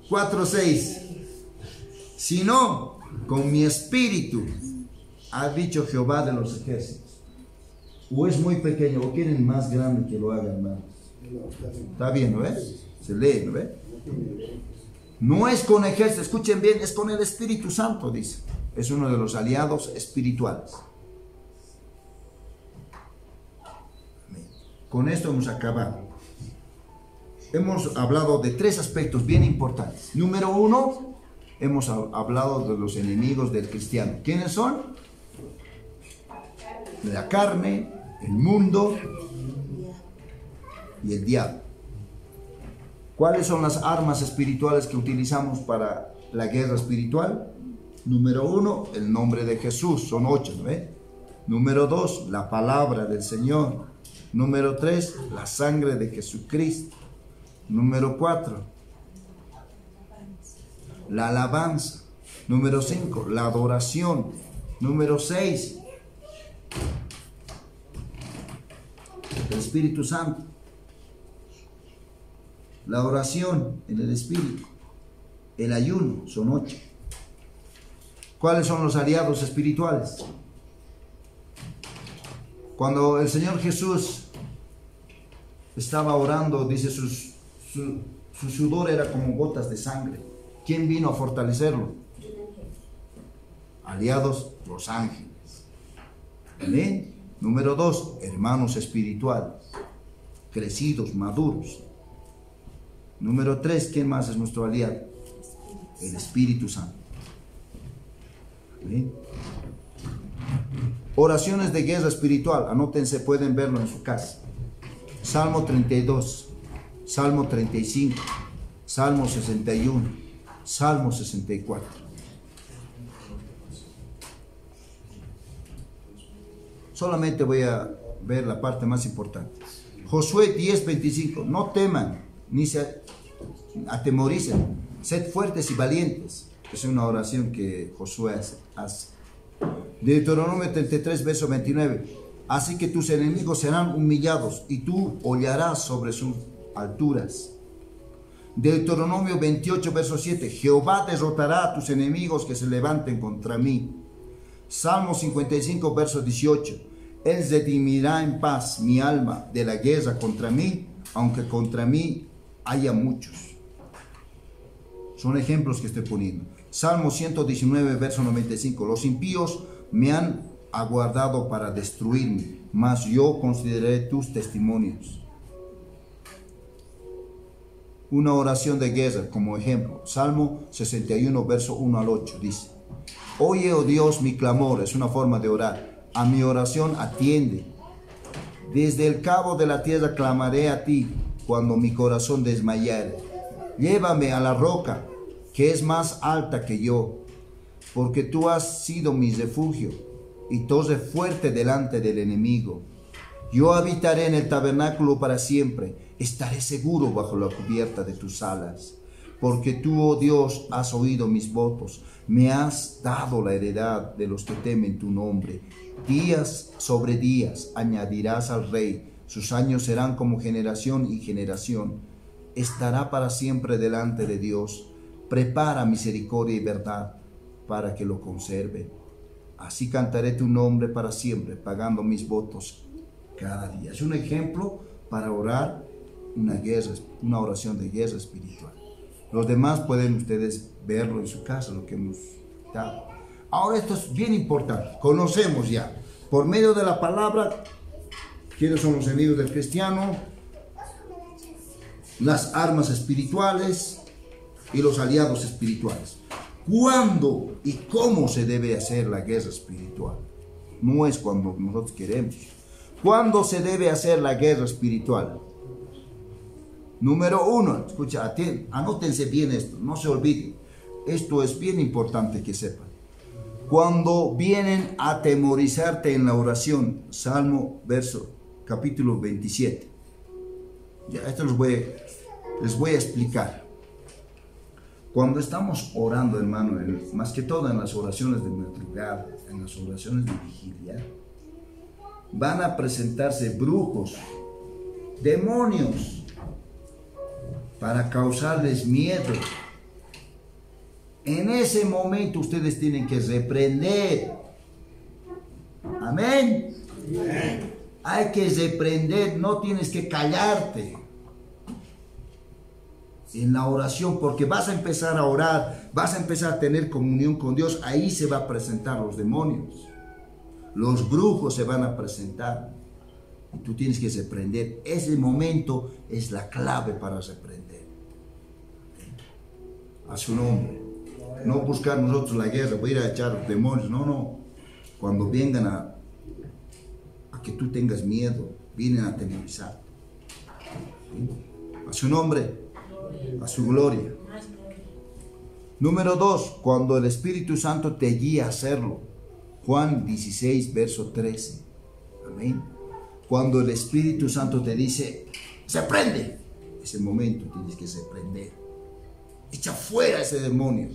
4:6. Sino con mi espíritu, ha dicho Jehová de los ejércitos. O es muy pequeño, o quieren más grande que lo hagan más. Está bien, ¿no ves? Se lee, ¿no ves? No es con ejército, escuchen bien, es con el Espíritu Santo, dice. Es uno de los aliados espirituales. Amén. Con esto hemos acabado. Hemos hablado de 3 aspectos bien importantes. Número 1, hemos hablado de los enemigos del cristiano. ¿Quiénes son? La carne, el mundo y el diablo. ¿Cuáles son las armas espirituales que utilizamos para la guerra espiritual? Número 1, el nombre de Jesús, son 8, ¿no ves? Número 2, la palabra del Señor. Número 3, la sangre de Jesucristo. Número 4, la alabanza. Número 5, la adoración. Número 6, el Espíritu Santo. La oración en el Espíritu. El ayuno, son 8. ¿Cuáles son los aliados espirituales? Cuando el Señor Jesús estaba orando, dice, su sudor era como gotas de sangre. ¿Quién vino a fortalecerlo? Aliados, los ángeles. ¿Amén? Número 2, hermanos espirituales, crecidos, maduros. Número 3, ¿quién más es nuestro aliado? El Espíritu Santo. ¿Sí? Oraciones de guerra espiritual, anótense, pueden verlo en su casa. Salmo 32, Salmo 35, Salmo 61, Salmo 64. Solamente voy a ver la parte más importante. Josué 10:25, no teman ni se atemoricen, sed fuertes y valientes. Es una oración que Josué hace. Deuteronomio 33, verso 29, así que tus enemigos serán humillados y tú hollarás sobre sus alturas. Deuteronomio 28, verso 7, Jehová derrotará a tus enemigos que se levanten contra mí. Salmo 55, verso 18, Él redimirá en paz mi alma de la guerra contra mí, aunque contra mí haya muchos. Son ejemplos que estoy poniendo. Salmo 119, verso 95, los impíos me han aguardado para destruirme, mas yo consideré tus testimonios. Una oración de guerra como ejemplo. Salmo 61, verso 1 al 8 dice, oye, oh Dios, mi clamor, es una forma de orar, a mi oración atiende. Desde el cabo de la tierra clamaré a ti cuando mi corazón desmayare. Llévame a la roca que es más alta que yo, porque tú has sido mi refugio y torre fuerte delante del enemigo. Yo habitaré en el tabernáculo para siempre, estaré seguro bajo la cubierta de tus alas, porque tú, oh Dios, has oído mis votos, me has dado la heredad de los que temen tu nombre. Días sobre días añadirás al rey, sus años serán como generación y generación. Estará para siempre delante de Dios. Prepara misericordia y verdad para que lo conserve. Así cantaré tu nombre para siempre, pagando mis votos cada día. Es un ejemplo para orar una oración de guerra espiritual. Los demás pueden ustedes verlo en su casa, lo que hemos dado. Ahora esto es bien importante. Conocemos ya, por medio de la palabra, quiénes son los enemigos del cristiano, las armas espirituales y los aliados espirituales. ¿Cuándo y cómo se debe hacer la guerra espiritual? No es cuando nosotros queremos. ¿Cuándo se debe hacer la guerra espiritual? Número 1, escucha, anótense bien esto, no se olviden. Esto es bien importante que sepan. Cuando vienen a atemorizarte en la oración, Salmo, capítulo 27. Ya, esto les voy a explicar. Cuando estamos orando, hermano, más que todo en las oraciones de madrugada, en las oraciones de vigilia, van a presentarse brujos, demonios, para causarles miedo. En ese momento ustedes tienen que reprender. Amén. Amén. Hay que reprender, no tienes que callarte en la oración, porque vas a empezar a orar, vas a empezar a tener comunión con Dios. Ahí se va a presentar los demonios, los brujos se van a presentar y tú tienes que reprender. Ese momento es la clave para reprender. A su nombre. No buscar nosotros la guerra, voy a ir a echar demonios, no. Cuando vengan a que tú tengas miedo, vienen a atemorizar. A su nombre, a su gloria. Número 2, cuando el Espíritu Santo te guía a hacerlo. Juan 16, verso 13. Amén. Cuando el Espíritu Santo te dice, se prende, ese momento tienes que reprender. Echa fuera ese demonio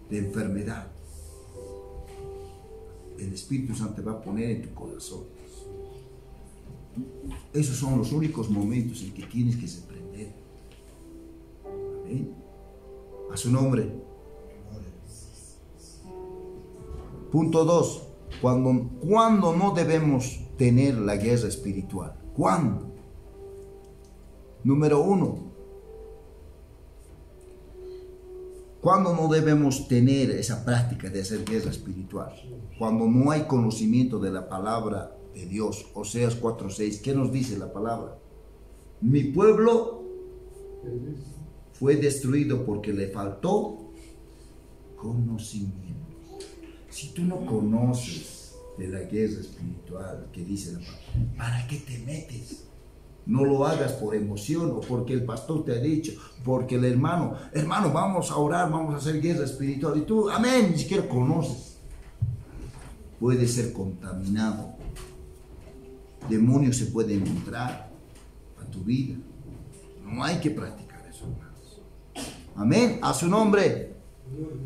de enfermedad. El Espíritu Santo te va a poner en tu corazón. Esos son los únicos momentos en que tienes que reprender. Amén. A su nombre. Punto 2. ¿Cuándo no debemos tener la guerra espiritual? ¿Cuándo? Número 1. ¿Cuándo no debemos tener esa práctica de hacer guerra espiritual? Cuando no hay conocimiento de la palabra de Dios. Oseas 4:6. ¿Qué nos dice la palabra? Mi pueblo Fue destruido porque le faltó conocimiento. Si tú no conoces de la guerra espiritual que dice la palabra, ¿para qué te metes? No lo hagas por emoción o porque el pastor te ha dicho, porque el hermano, vamos a orar, vamos a hacer guerra espiritual. Y tú, amén, ni siquiera conoces. Puede ser contaminado. Demonios se pueden entrar a tu vida. No hay que practicar eso, hermanos. Amén, a su nombre.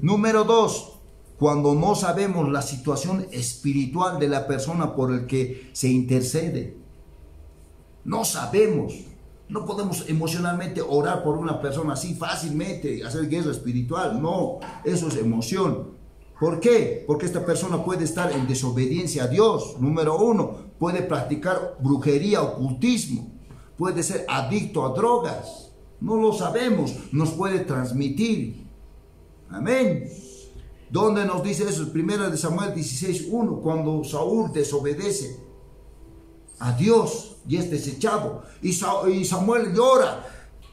Número 2. Cuando no sabemos la situación espiritual de la persona por el que se intercede. No sabemos. No podemos emocionalmente orar por una persona así fácilmente, hacer guerra espiritual. No, eso es emoción. ¿Por qué? Porque esta persona puede estar en desobediencia a Dios. Número 1, puede practicar brujería, ocultismo. Puede ser adicto a drogas. No lo sabemos. Nos puede transmitir. Amén. ¿Dónde nos dice eso? Primera de Samuel 16:1, cuando Saúl desobedece a Dios y es desechado. Y Samuel llora.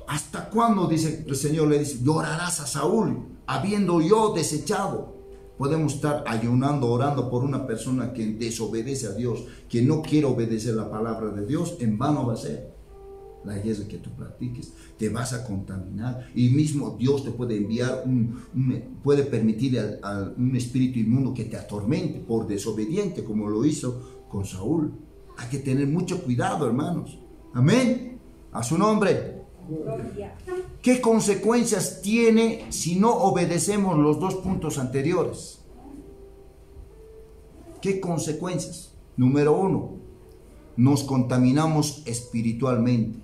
¿Hasta cuándo? Dice el Señor, le dice, llorarás a Saúl, habiendo yo desechado. Podemos estar ayunando, orando por una persona que desobedece a Dios, que no quiere obedecer la palabra de Dios, en vano va a ser la guerra que tú practiques, te vas a contaminar y mismo Dios te puede enviar, puede permitir a un espíritu inmundo que te atormente por desobediente, como lo hizo con Saúl. Hay que tener mucho cuidado, hermanos. Amén. A su nombre. Gloria. ¿Qué consecuencias tiene si no obedecemos los 2 puntos anteriores? ¿Qué consecuencias? Número 1, nos contaminamos espiritualmente.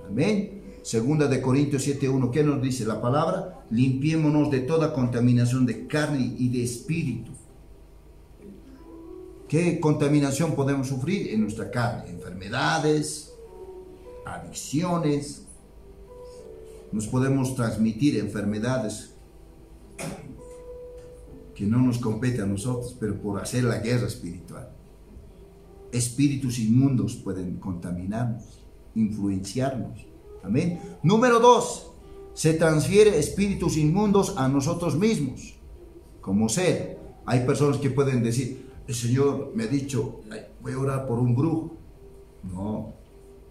Amén. Segunda de Corintios 7:1, ¿qué nos dice la palabra? Limpiémonos de toda contaminación de carne y de espíritu. ¿Qué contaminación podemos sufrir en nuestra carne? Enfermedades, adicciones. Nos podemos transmitir enfermedades que no nos compete a nosotros, pero por hacer la guerra espiritual. Espíritus inmundos pueden contaminarnos, influenciarnos. Amén. Número 2, se transfiere espíritus inmundos a nosotros mismos como ser. Hay personas que pueden decir, el Señor me ha dicho, voy a orar por un brujo. No,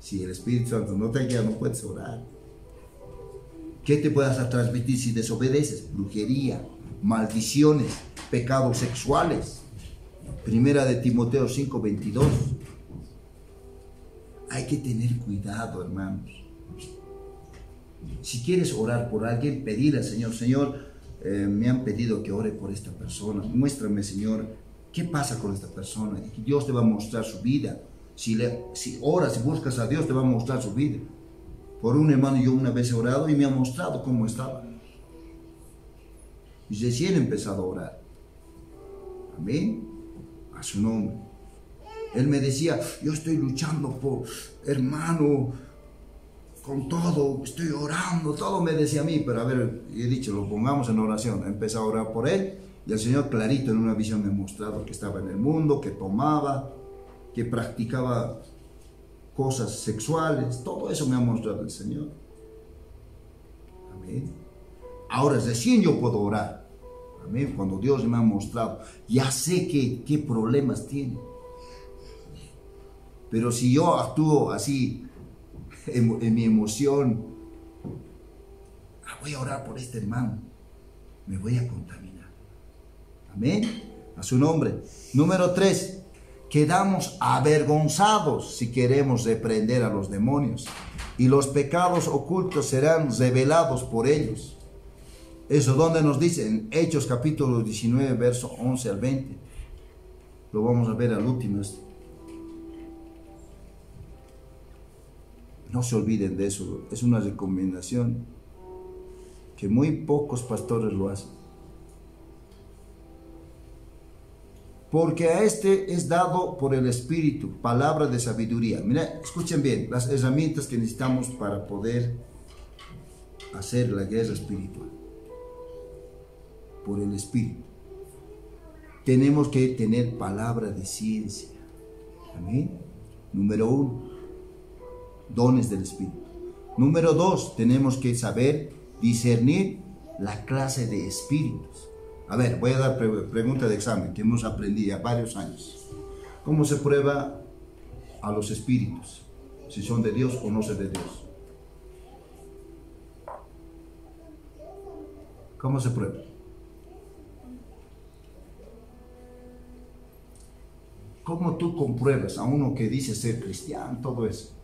si el Espíritu Santo no te guía, no puedes orar. ¿Qué te puedas transmitir si desobedeces? Brujería, maldiciones, pecados sexuales. Primera de Timoteo 5:22. Hay que tener cuidado, hermanos. Si quieres orar por alguien, pedir al Señor, Señor, me han pedido que ore por esta persona. Muéstrame, Señor, qué pasa con esta persona. Y Dios te va a mostrar su vida. Si oras, si buscas a Dios, te va a mostrar su vida. Por un hermano yo una vez he orado y me ha mostrado cómo estaba. Y recién he empezado a orar. Amén. A su nombre. Él me decía, yo estoy luchando por, hermano, con todo, estoy orando, todo me decía a mí, pero a ver, he dicho, lo pongamos en oración. He empezado a orar por él y el Señor clarito en una visión me ha mostrado que estaba en el mundo, que tomaba, que practicaba cosas sexuales, todo eso me ha mostrado el Señor. Amén. Ahora recién yo puedo orar. Amén. Cuando Dios me ha mostrado, ya sé qué problemas tiene. Pero si yo actúo así en mi emoción, voy a orar por este hermano, me voy a contaminar. Amén. A su nombre. Número 3. Quedamos avergonzados si queremos reprender a los demonios y los pecados ocultos serán revelados por ellos. Eso donde nos dice en Hechos capítulo 19, verso 11 al 20. Lo vamos a ver al último. No se olviden de eso. Es una recomendación que muy pocos pastores lo hacen. Porque a este es dado por el Espíritu palabra de sabiduría. Mira, escuchen bien, las herramientas que necesitamos para poder hacer la guerra espiritual. Por el Espíritu. Tenemos que tener palabra de ciencia. Amén. Número 1. Dones del Espíritu. Número 2, tenemos que saber discernir la clase de espíritus. A ver, voy a dar pregunta de examen que hemos aprendido ya varios años. ¿Cómo se prueba a los espíritus? Si son de Dios o no son de Dios. ¿Cómo se prueba? ¿Cómo tú compruebas a uno que dice ser cristiano, todo eso?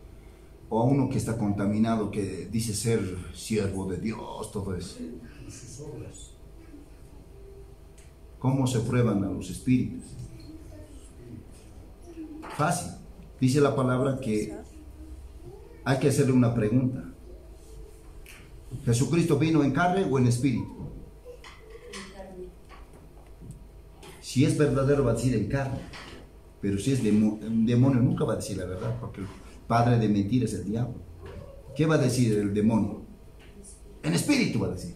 O a uno que está contaminado, que dice ser siervo de Dios, todo eso. ¿Cómo se prueban a los espíritus? Fácil. Dice la palabra que hay que hacerle una pregunta. ¿Jesucristo vino en carne o en espíritu? Si es verdadero va a decir en carne, pero si es un demonio nunca va a decir la verdad, porque el padre de mentiras es el diablo. ¿Qué va a decir el demonio? En espíritu va a decir.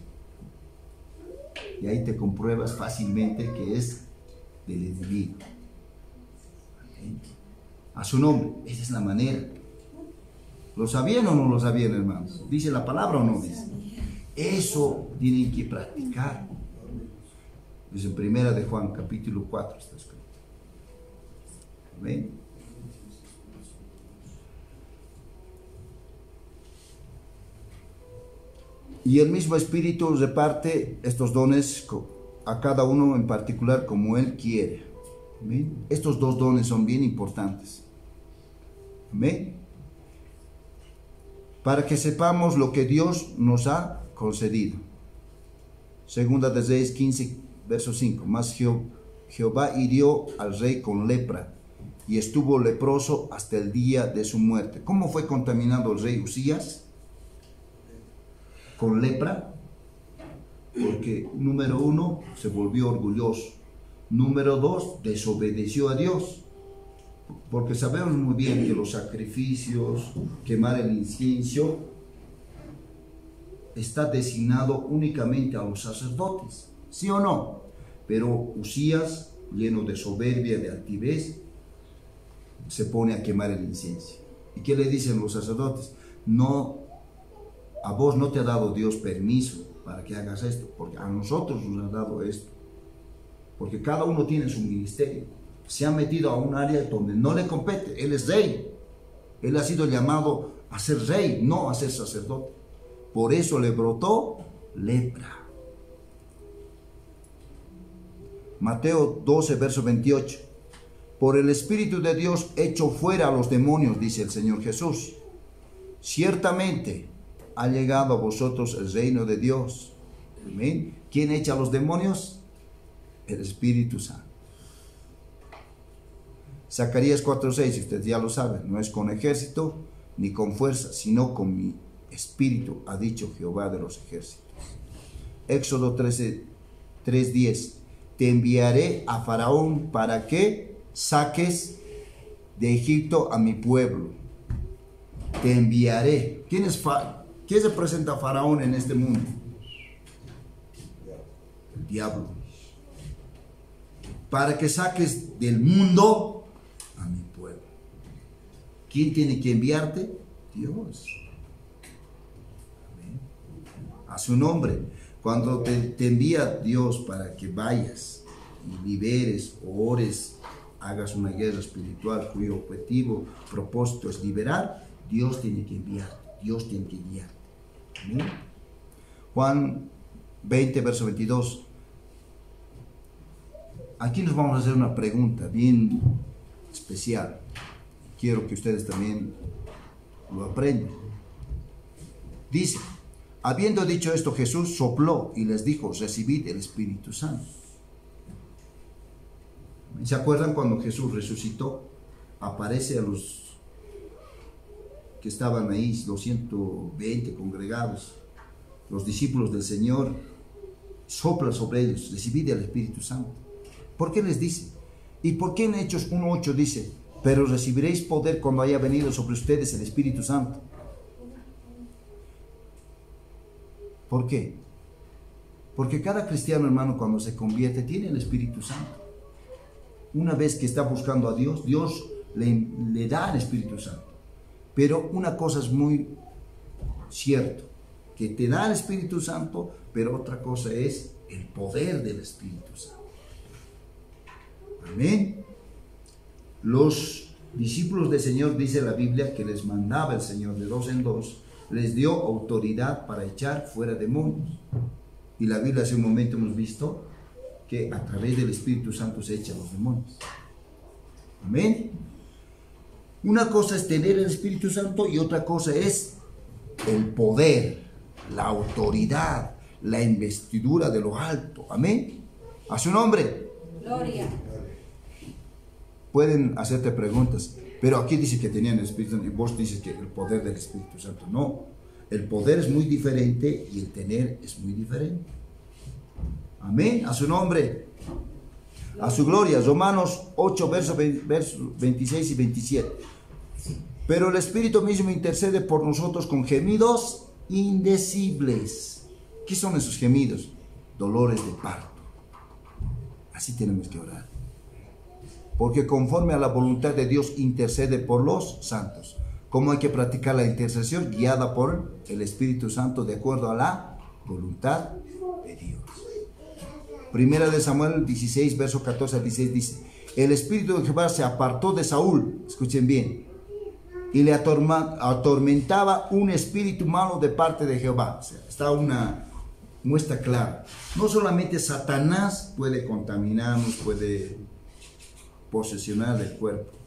Y ahí te compruebas fácilmente que es del enemigo. A su nombre, esa es la manera. ¿Lo sabían o no lo sabían, hermanos? ¿Dice la palabra o no dice? Eso tienen que practicar. Es en Primera de Juan, capítulo 4 está escrito. ¿Ven? Y el mismo Espíritu reparte estos dones a cada uno en particular como Él quiere. ¿Ven? Estos dos dones son bien importantes. ¿Ven? Para que sepamos lo que Dios nos ha concedido. Segunda de Reyes 15, verso 5. Mas Jehová hirió al rey con lepra y estuvo leproso hasta el día de su muerte. ¿Cómo fue contaminado el rey Usías? Con lepra. Porque número 1, se volvió orgulloso. Número 2, desobedeció a Dios. Porque sabemos muy bien que los sacrificios, quemar el incienso, está designado únicamente a los sacerdotes. ¿Sí o no? Pero Usías, lleno de soberbia, de altivez, se pone a quemar el incienso. ¿Y qué le dicen los sacerdotes? No, a vos no te ha dado Dios permiso para que hagas esto, porque a nosotros nos ha dado esto. Porque cada uno tiene su ministerio. Se ha metido a un área donde no le compete. Él es rey. Él ha sido llamado a ser rey, no a ser sacerdote. Por eso le brotó lepra. Mateo 12, verso 28. Por el Espíritu de Dios echo fuera a los demonios, dice el Señor Jesús. Ciertamente ha llegado a vosotros el reino de Dios. Amén. ¿Quién echa a los demonios? El Espíritu Santo. Zacarías 4:6, ustedes ya lo saben, no es con ejército ni con fuerza, sino con mi espíritu, ha dicho Jehová de los ejércitos. Éxodo 3:10, te enviaré a Faraón para que saques de Egipto a mi pueblo. Te enviaré. ¿Quién representa a Faraón en este mundo? El diablo. Para que saques del mundo a mi pueblo. ¿Quién tiene que enviarte? Dios. Amén. A su nombre. Cuando te envía Dios para que vayas y liberes o ores, hagas una guerra espiritual cuyo objetivo, propósito es liberar, Dios tiene que enviarte, Dios tiene que guiarte. Amén. Juan 20, verso 22. Aquí nos vamos a hacer una pregunta bien especial. Quiero que ustedes también lo aprendan. Dice, habiendo dicho esto, Jesús sopló y les dijo, recibid el Espíritu Santo. ¿Se acuerdan cuando Jesús resucitó? Aparece a los que estaban ahí, los 120 congregados, los discípulos del Señor, sopla sobre ellos, recibid el Espíritu Santo. ¿Por qué les dice? ¿Y por qué en Hechos 1:8 dice, pero recibiréis poder cuando haya venido sobre ustedes el Espíritu Santo? ¿Por qué? Porque cada cristiano, hermano, cuando se convierte, tiene el Espíritu Santo. Una vez que está buscando a Dios, Dios le da el Espíritu Santo. Pero una cosa es muy cierto, que te da el Espíritu Santo, pero otra cosa es el poder del Espíritu Santo. Amén. Los discípulos del Señor, dice la Biblia, que les mandaba el Señor de dos en dos, les dio autoridad para echar fuera demonios. Y la Biblia hace un momento hemos visto que a través del Espíritu Santo se echan los demonios. Amén. Una cosa es tener el Espíritu Santo y otra cosa es el poder, la autoridad, la investidura de lo alto. Amén. A su nombre. Gloria. Pueden hacerte preguntas, pero aquí dice que tenían el Espíritu Santo y vos dices que el poder del Espíritu Santo. No, el poder es muy diferente y el tener es muy diferente. Amén, a su nombre, a su gloria. Romanos 8, versos 26 y 27. Pero el Espíritu mismo intercede por nosotros con gemidos indecibles. ¿Qué son esos gemidos? Dolores de parto. Así tenemos que orar. Porque conforme a la voluntad de Dios intercede por los santos. ¿Cómo hay que practicar la intercesión? Guiada por el Espíritu Santo de acuerdo a la voluntad de Dios. Primera de Samuel 16, verso 14 al 16 dice: el Espíritu de Jehová se apartó de Saúl, escuchen bien, y le atormentaba un espíritu malo de parte de Jehová. O sea, está una muestra clara. No solamente Satanás puede contaminarnos, puede posesionar el cuerpo.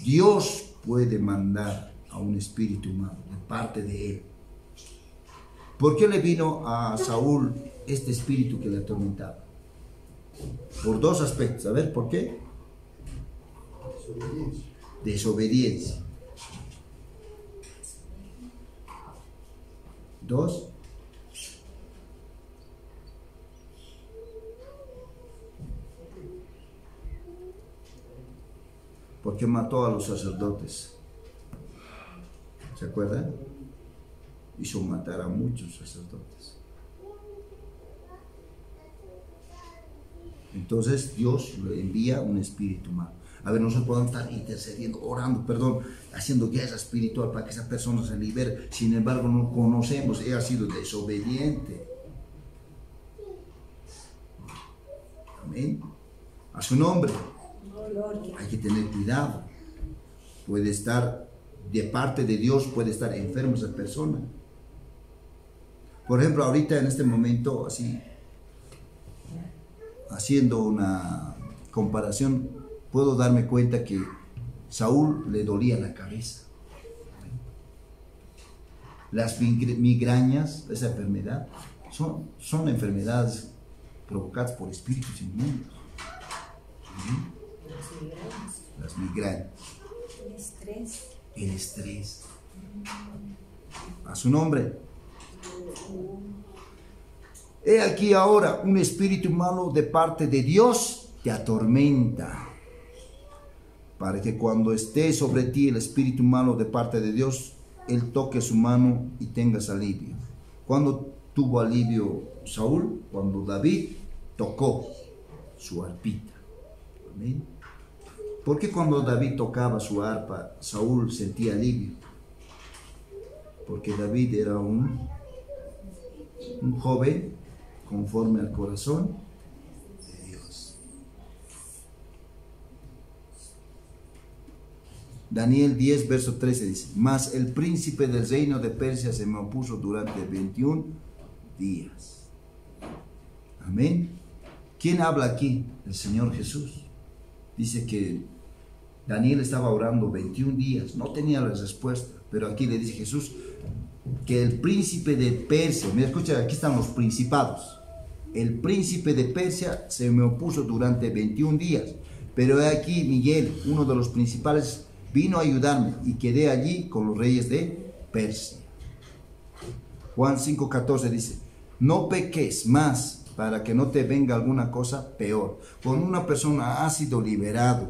Dios puede mandar a un espíritu malo de parte de él. ¿Por qué le vino a Saúl este espíritu que le atormentaba? Por dos aspectos. A ver, ¿por qué? Desobediencia. Dos. Porque mató a los sacerdotes. ¿Se acuerdan? Hizo matar a muchos sacerdotes. Entonces Dios le envía un espíritu malo. A ver, nosotros podemos estar intercediendo, orando, haciendo guerra espiritual para que esa persona se libere. Sin embargo, no conocemos, ella ha sido desobediente. Amén. A su nombre. Hay que tener cuidado. Puede estar de parte de Dios, puede estar enfermo esa persona. Por ejemplo, ahorita en este momento, así, haciendo una comparación, puedo darme cuenta que Saúl le dolía la cabeza. Las migrañas, esa enfermedad, son enfermedades provocadas por espíritus inmundos. Las migrañas. El estrés. A su nombre. He aquí ahora un espíritu malo de parte de Dios te atormenta, para que cuando esté sobre ti el espíritu malo de parte de Dios, él toque su mano y tengas alivio. Cuando tuvo alivio Saúl? Cuando David tocó su arpita. Amén. ¿Por qué cuando David tocaba su arpa, Saúl sentía alivio? Porque David era un joven conforme al corazón de Dios. Daniel 10, verso 13 dice: mas el príncipe del reino de Persia se me opuso durante 21 días. Amén. ¿Quién habla aquí? El Señor Jesús. Dice que Daniel estaba orando 21 días, no tenía la respuesta, pero aquí le dice Jesús que el príncipe de Persia, mira, escucha, aquí están los principados. El príncipe de Persia se me opuso durante 21 días, pero he aquí Miguel, uno de los principales, vino a ayudarme y quedé allí con los reyes de Persia. Juan 5:14 dice: no peques más para que no te venga alguna cosa peor. Cuando una persona ha sido liberado,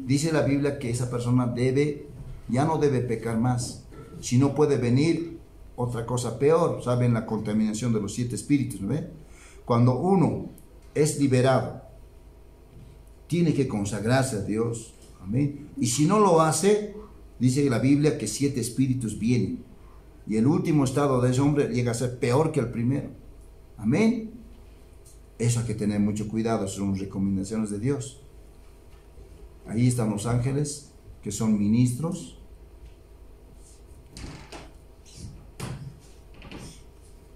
dice la Biblia que esa persona ya no debe pecar más, si no puede venir otra cosa peor. ¿Saben? La contaminación de los 7 espíritus, ¿no ve? Cuando uno es liberado, tiene que consagrarse a Dios. Amén. Y si no lo hace, dice la Biblia que 7 espíritus vienen Y el último estado de ese hombre llega a ser peor que el primero. Amén. Eso hay que tener mucho cuidado, son recomendaciones de Dios. Ahí están los ángeles, que son ministros.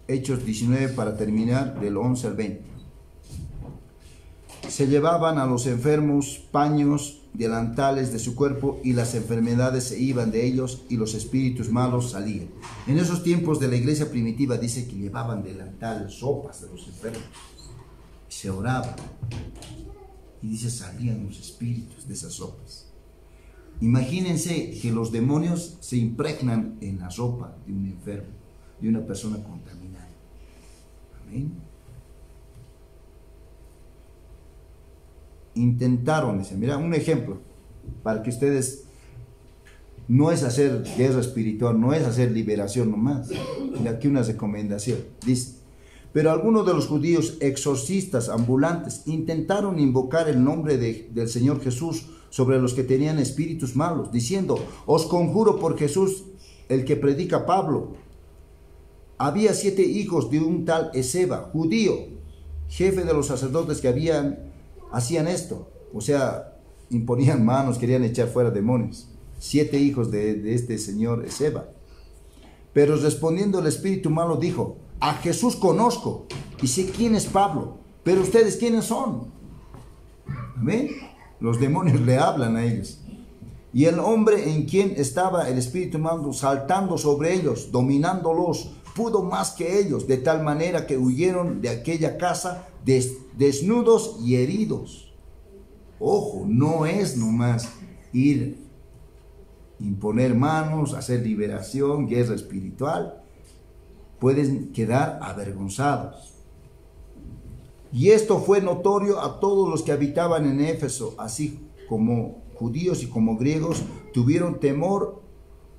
Hechos 19 para terminar, del 11 al 20. Se llevaban a los enfermos paños, delantales de su cuerpo, y las enfermedades se iban de ellos y los espíritus malos salían. En esos tiempos de la iglesia primitiva dice que llevaban delantales, sopas de los enfermos. Se oraba y dice salían los espíritus de esas sopas. Imagínense que los demonios se impregnan en la ropa de un enfermo, de una persona contaminada. Amén. Intentaron, dice, mira, un ejemplo, para que ustedes, no es hacer guerra espiritual, no es hacer liberación nomás. Mira, aquí una recomendación, dice, pero algunos de los judíos exorcistas ambulantes intentaron invocar el nombre del Señor Jesús sobre los que tenían espíritus malos, diciendo, os conjuro por Jesús, el que predica Pablo. Había 7 hijos de un tal Eseba, judío, jefe de los sacerdotes que hacían esto, o sea, imponían manos, querían echar fuera demonios. 7 hijos de este señor Eseba. Pero respondiendo el espíritu malo dijo, a Jesús conozco y sé quién es Pablo, pero ustedes quiénes son. ¿Amén? Los demonios le hablan a ellos. Y el hombre en quien estaba el espíritu malo saltando sobre ellos, dominándolos, pudo más que ellos, de tal manera que huyeron de aquella casa desnudos y heridos. Ojo, no es nomás ir, imponer manos, hacer liberación, guerra espiritual. Pueden quedar avergonzados. Y esto fue notorio a todos los que habitaban en Éfeso, así como judíos y como griegos, tuvieron temor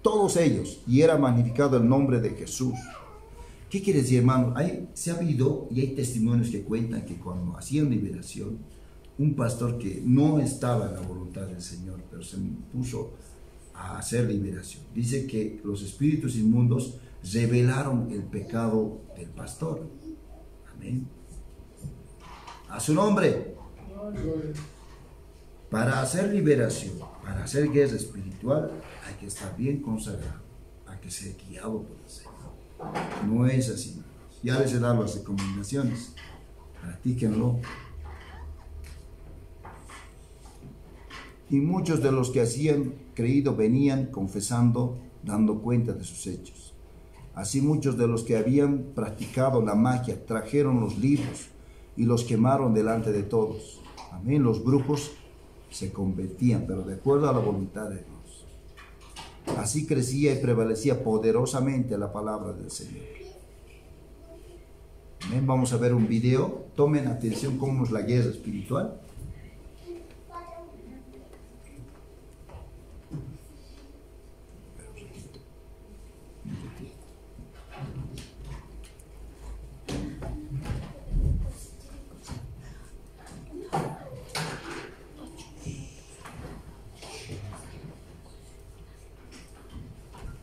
todos ellos, y era magnificado el nombre de Jesús. ¿Qué quiere decir, hermano? Se ha habido y hay testimonios que cuentan que cuando hacían liberación, un pastor que no estaba en la voluntad del Señor, pero se puso a hacer liberación, dice que los espíritus inmundos revelaron el pecado del pastor. Amén. A su nombre. Para hacer liberación, para hacer guerra espiritual, hay que estar bien consagrado, hay que ser guiado por el Señor. No es así. Ya les he dado las recomendaciones. Practíquenlo. Y muchos de los que hacían creído venían confesando, dando cuenta de sus hechos. Así muchos de los que habían practicado la magia trajeron los libros y los quemaron delante de todos. Amén. Los brujos se convertían, pero de acuerdo a la voluntad de Dios. Así crecía y prevalecía poderosamente la palabra del Señor. Amén. Vamos a ver un video. Tomen atención cómo es la guerra espiritual.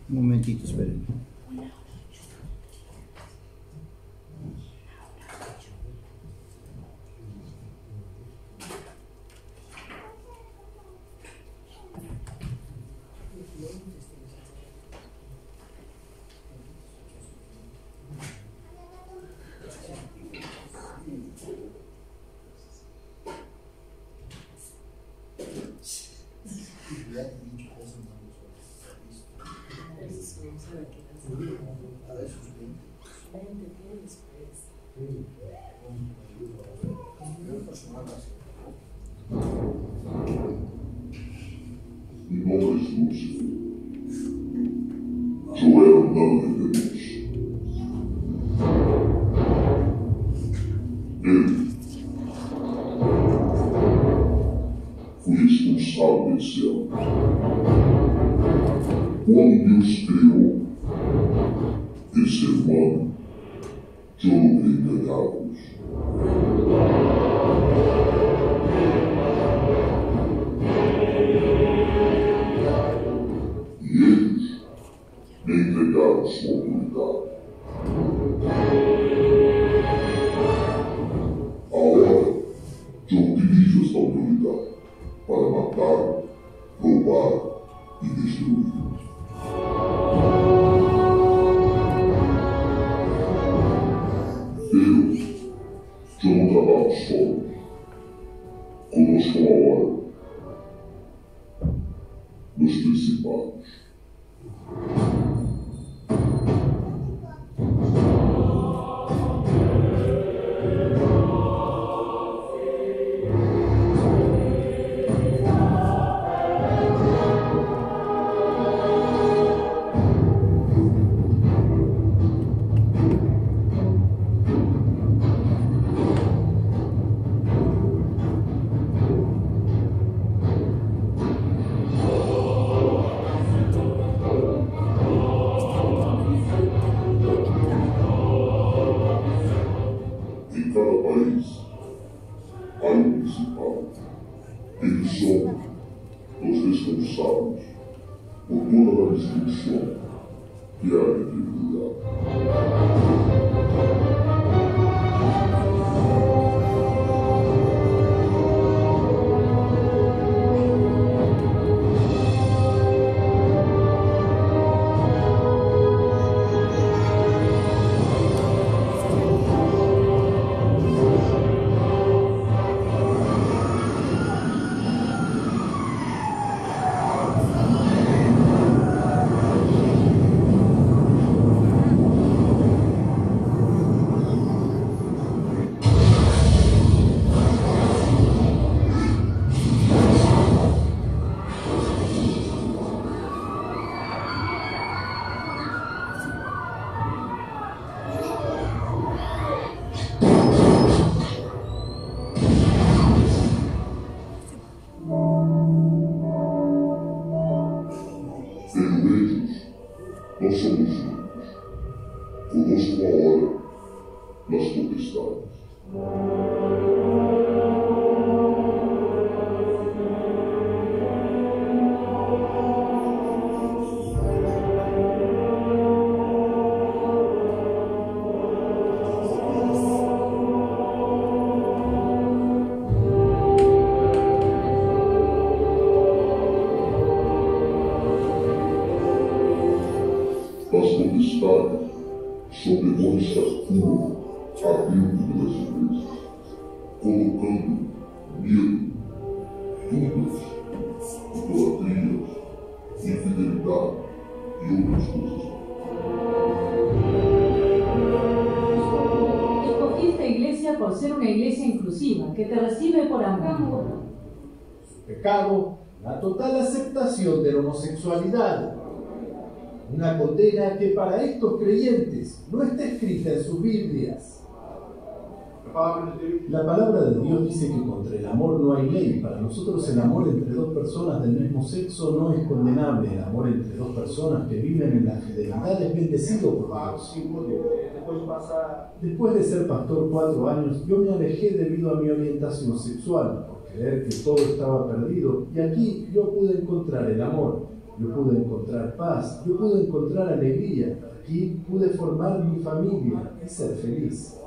Un momentito, esperen. Mi nombre es Lucifer. Yo era un ángel de Dios. Fui expulsado del cielo. Cuando Dios creó el ser humano, yo logré engañarlos. Y ellos me entregaron su autoridad. Ahora yo utilizo esta autoridad para matar, robar y destruir. Pero yo no trabajo solo. Conozco ahora los principados. En cada país hay un principado. Ellos son los responsables por toda la destrucción que hay en la humanidad. Pero ellos no son los únicos. Conozco ahora las potestades. Las potestades son demonios que actúan adentro de las iglesias, colocando miedo, dudas, idolatrías, infidelidad y otras cosas. Escogí esta iglesia por ser una iglesia inclusiva, que te recibe por amor. Su pecado, la total aceptación de la homosexualidad. Una condena que para estos creyentes no está escrita en sus Biblias. La palabra de Dios dice que contra el amor no hay ley. Para nosotros el amor entre dos personas del mismo sexo no es condenable. El amor entre dos personas que viven en la fidelidad es bendecido por Dios. Después de ser pastor 4 años, yo me alejé debido a mi orientación sexual, por creer que todo estaba perdido. Y aquí yo pude encontrar el amor. Yo pude encontrar paz, yo pude encontrar alegría, aquí pude formar mi familia y ser feliz.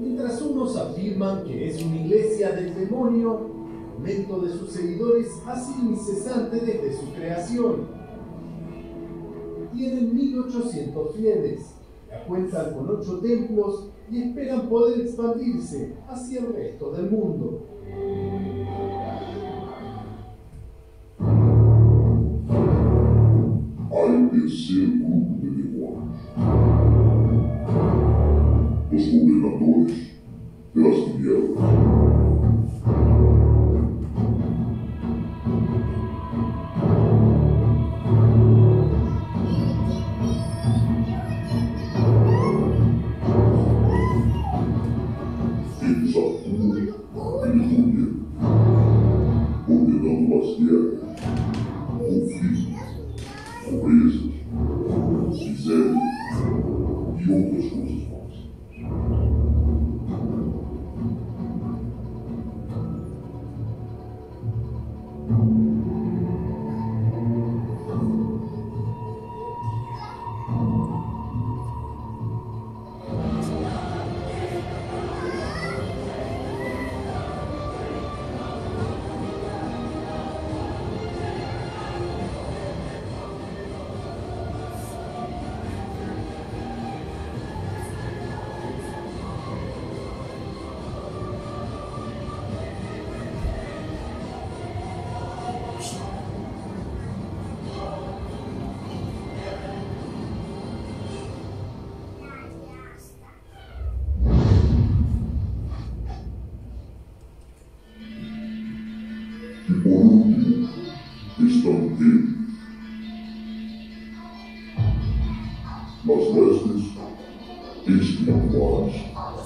Mientras unos afirman que es una iglesia del demonio, el aumento de sus seguidores ha sido incesante desde su creación. Tienen 1800 fieles, ya cuentan con 8 templos y esperan poder expandirse hacia el resto del mundo. Hay un tercer grupo de demonios, los gobernadores de las tinieblas. Ellos actúan y destruyen, ordenando las guerras, conflictos, pobrezas, miséria e outras coisas más.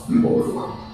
primavera.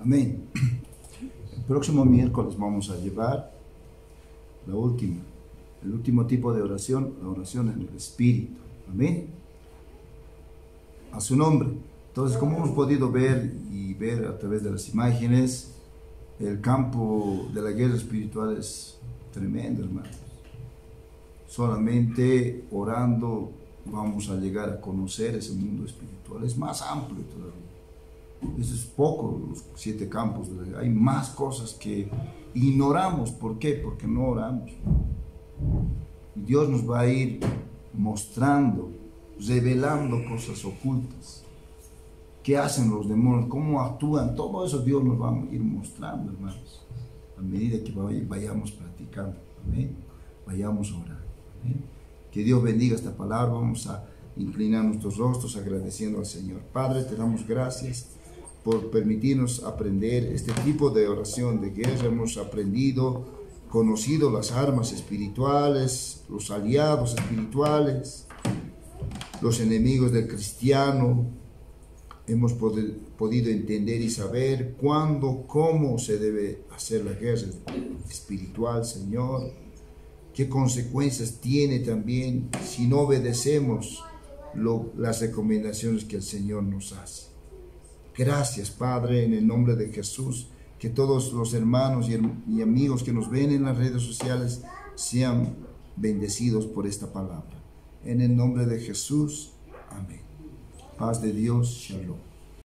Amén. El próximo miércoles vamos a llevar el último tipo de oración, la oración en el Espíritu. Amén. A su nombre. Entonces, como hemos podido ver a través de las imágenes, el campo de la guerra espiritual es tremendo, hermanos. Solamente orando vamos a llegar a conocer ese mundo espiritual. Es más amplio todavía. Eso es poco, los 7 campos. Hay más cosas que ignoramos. ¿Por qué? Porque no oramos. Dios nos va a ir mostrando, revelando cosas ocultas. ¿Qué hacen los demonios? ¿Cómo actúan? Todo eso Dios nos va a ir mostrando, hermanos, a medida que vayamos practicando. ¿Amén? Vayamos a orar. ¿Amén? Que Dios bendiga esta palabra. Vamos a inclinar nuestros rostros agradeciendo al Señor. Padre, te damos gracias por permitirnos aprender este tipo de oración de guerra. Hemos aprendido, conocido las armas espirituales, los aliados espirituales, los enemigos del cristiano. Hemos podido entender y saber cuándo, cómo se debe hacer la guerra espiritual, Señor. Qué consecuencias tiene también si no obedecemos las recomendaciones que el Señor nos hace. Gracias, Padre, en el nombre de Jesús, que todos los hermanos y amigos que nos ven en las redes sociales sean bendecidos por esta palabra. En el nombre de Jesús, amén. Paz de Dios, shalom.